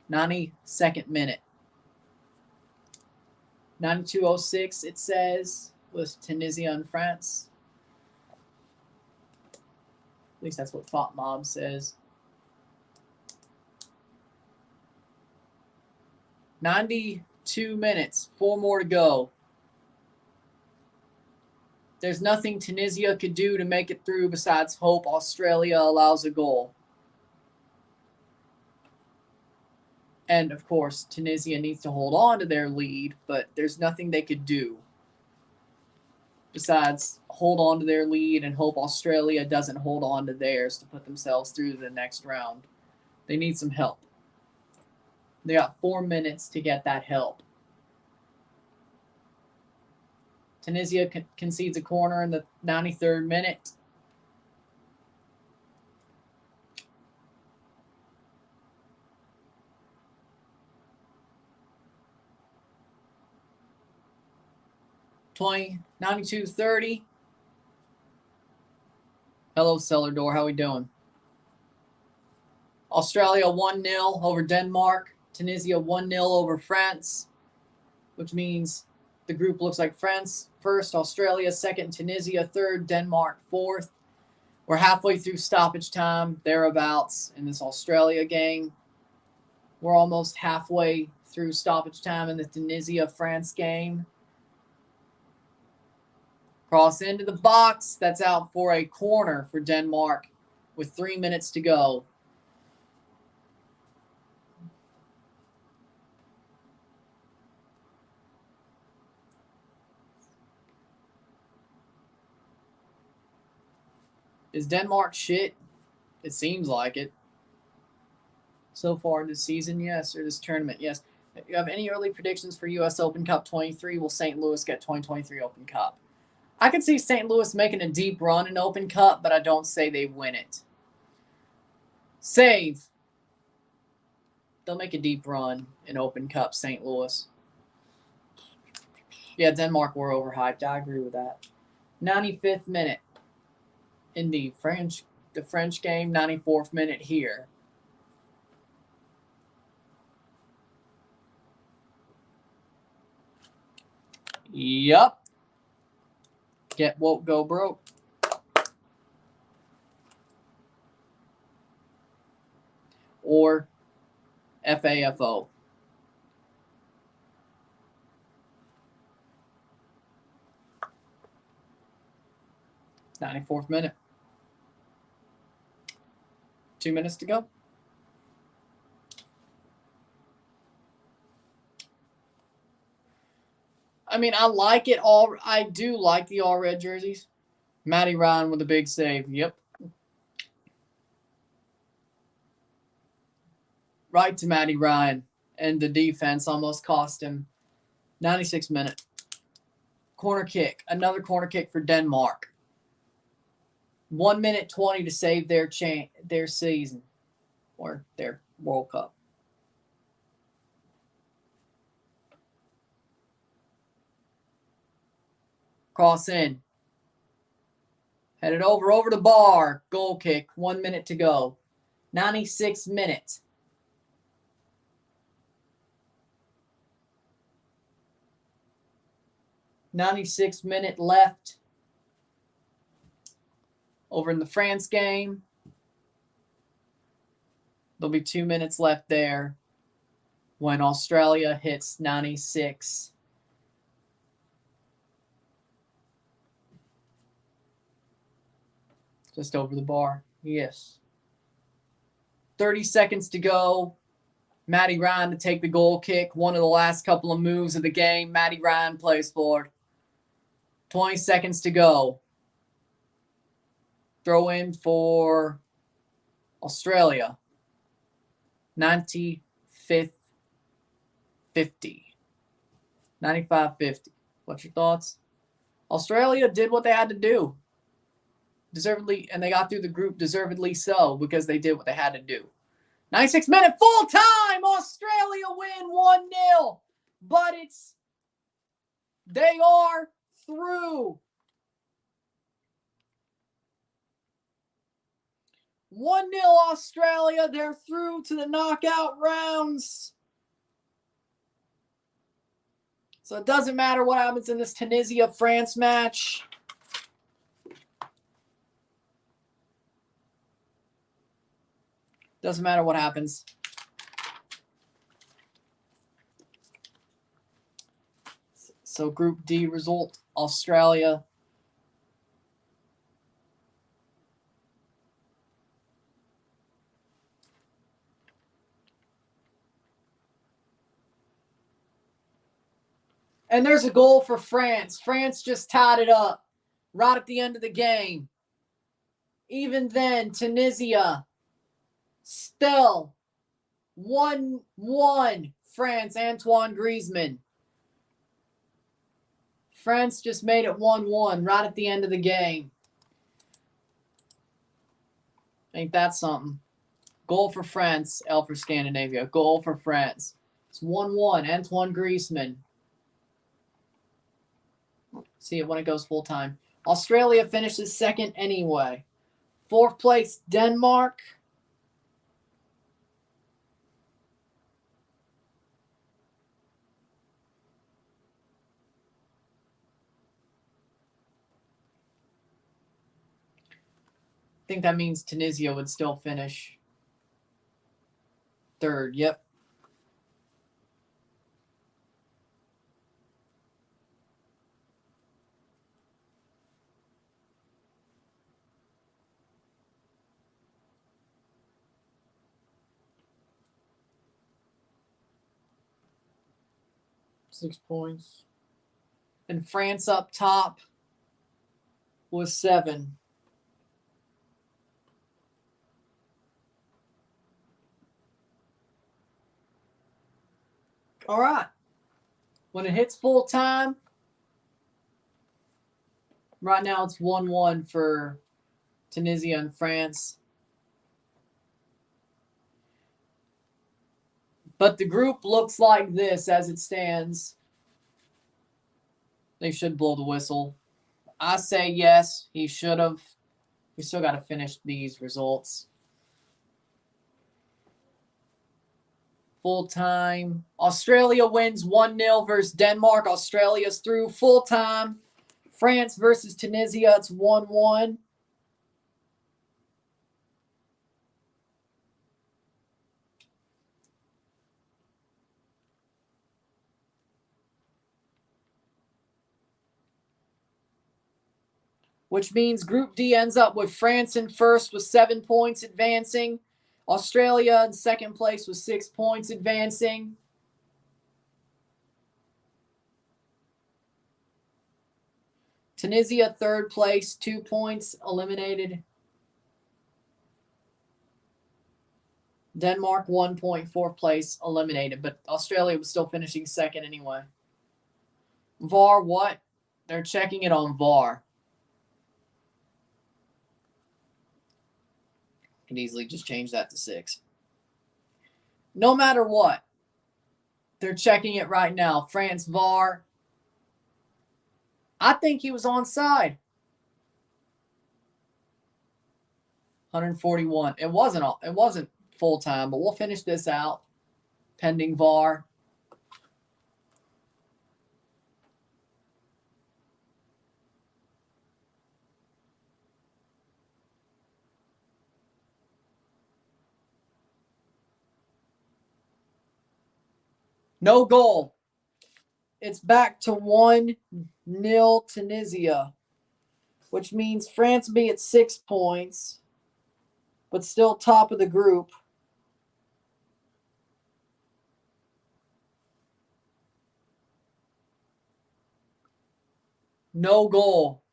A: 92nd minute. 92:06, it says, with Tunisia and France. At least that's what Font Mob says. 92 minutes. 4 more to go. There's nothing Tunisia could do to make it through besides hope Australia allows a goal. And, of course, Tunisia needs to hold on to their lead, but there's nothing they could do besides hold on to their lead and hope Australia doesn't hold on to theirs to put themselves through the next round. They need some help. They got 4 minutes to get that help. Tunisia concedes a corner in the 93rd minute. (20) 92:30. Hello, Cellar Door. How we doing? Australia 1-0 over Denmark. Tunisia 1-0 over France, which means the group looks like France first, Australia second, Tunisia third, Denmark fourth. We're halfway through stoppage time, thereabouts, in this Australia game. We're almost halfway through stoppage time in the Tunisia-France game. Cross into the box. That's out for a corner for Denmark with 3 minutes to go. Is Denmark shit? It seems like it. So far this season, yes, or this tournament, yes. If you have any early predictions for U.S. Open Cup 23, will St. Louis get 2023 Open Cup? I could see St. Louis making a deep run in Open Cup, but I don't say they win it. Save. They'll make a deep run in Open Cup, St. Louis. Yeah, Denmark were overhyped. I agree with that. 95th minute in the French game, 94th minute here. Yup. Get woke, go broke. Or FAFO. 94th minute. 2 minutes to go. I mean, I like it all. I do like the all red jerseys. Matty Ryan with a big save. Yep. Right to Matty Ryan. And the defense almost cost him. 96th minute. Corner kick. Another corner kick for Denmark. 1 minute 20 to save their season. Or their World Cup. Cross in. Headed over the bar. Goal kick. 1 minute to go. 96 minutes. .96 minute left. Over in the France game. There'll be 2 minutes left there when Australia hits 96. Just over the bar. Yes. 30 seconds to go. Matty Ryan to take the goal kick. One of the last couple of moves of the game. Matty Ryan plays forward. 20 seconds to go. Throw in for Australia. 95-50. 95-50. What's your thoughts? Australia did what they had to do. Deservedly, and they got through the group deservedly so because they did what they had to do. 96 minute full time. Australia win 1-0. But they are through. 1-0 Australia. They're through to the knockout rounds. So it doesn't matter what happens in this Tunisia-France match. Doesn't matter what happens. So Group D result, Australia. And there's a goal for France. France just tied it up right at the end of the game. Even then, Tunisia still 1-1. France, Antoine Griezmann. France just made it 1-1 right at the end of the game. Ain't that something? Goal for France, L for Scandinavia. Goal for France. It's 1-1. Antoine Griezmann. See it when it goes full time. Australia finishes second anyway. Fourth place, Denmark. I think that means Tunisia would still finish third. Yep. Six points. And France up top was 7. All right. When it hits full time, right now it's 1-1 for Tunisia and France. But the group looks like this as it stands. They should blow the whistle. I say yes, he should have. We still got to finish these results. Full time. Australia wins 1-0 versus Denmark. Australia's through full time. France versus Tunisia, it's 1-1. which means Group D ends up with France in first with 7 points advancing. Australia in second place with 6 points advancing. Tunisia, third place, 2 points eliminated. Denmark, 1 point, fourth place, eliminated. But Australia was still finishing second anyway. VAR, what? They're checking it on VAR. Can easily just change that to 6. No matter what, they're checking it right now. France, VAR. I think he was onside. 141. It wasn't full time, but we'll finish this out pending VAR. No goal. It's back to 1-0 Tunisia, which means France be at 6 points, but still top of the group. No goal,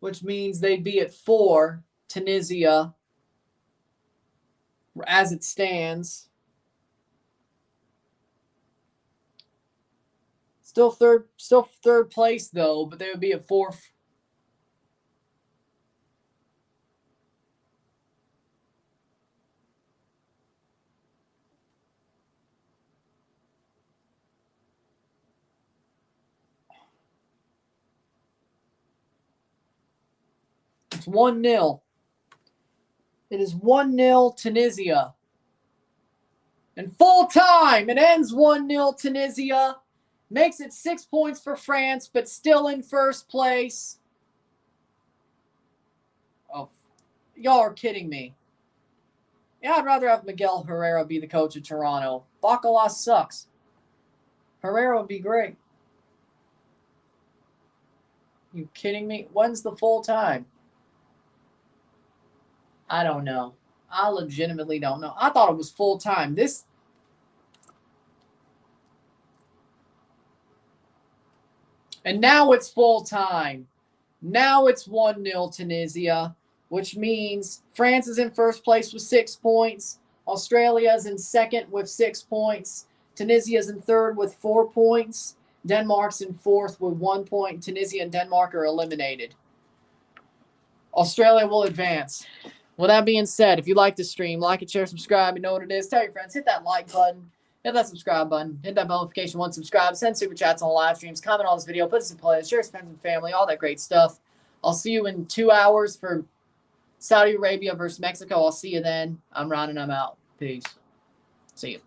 A: which means they'd be at 4, Tunisia, as it stands. Still third place though, but they would be at 4th. It's 1-0. It is 1-0 Tunisia. And full time, it ends 1-0 Tunisia. Makes it 6 points for France, but still in first place. Oh, y'all are kidding me. Yeah, I'd rather have Miguel Herrera be the coach of Toronto. Bacala sucks. Herrera would be great. You kidding me? When's the full time? I don't know. I legitimately don't know. I thought it was full time. And now it's full time. Now it's 1-0 Tunisia, which means France is in first place with 6 points. Australia is in second with 6 points. Tunisia is in third with 4 points. Denmark's in fourth with 1 point. Tunisia and Denmark are eliminated. Australia will advance. With that being said, if you like the stream, like it, share, subscribe. You know what it is. Tell your friends. Hit that like button. Hit that subscribe button. Hit that bell notification once subscribed. Send super chats on live streams. Comment on this video. Put this in play. Share with friends and family. All that great stuff. I'll see you in 2 hours for Saudi Arabia versus Mexico. I'll see you then. I'm Ron and I'm out. Peace. See you.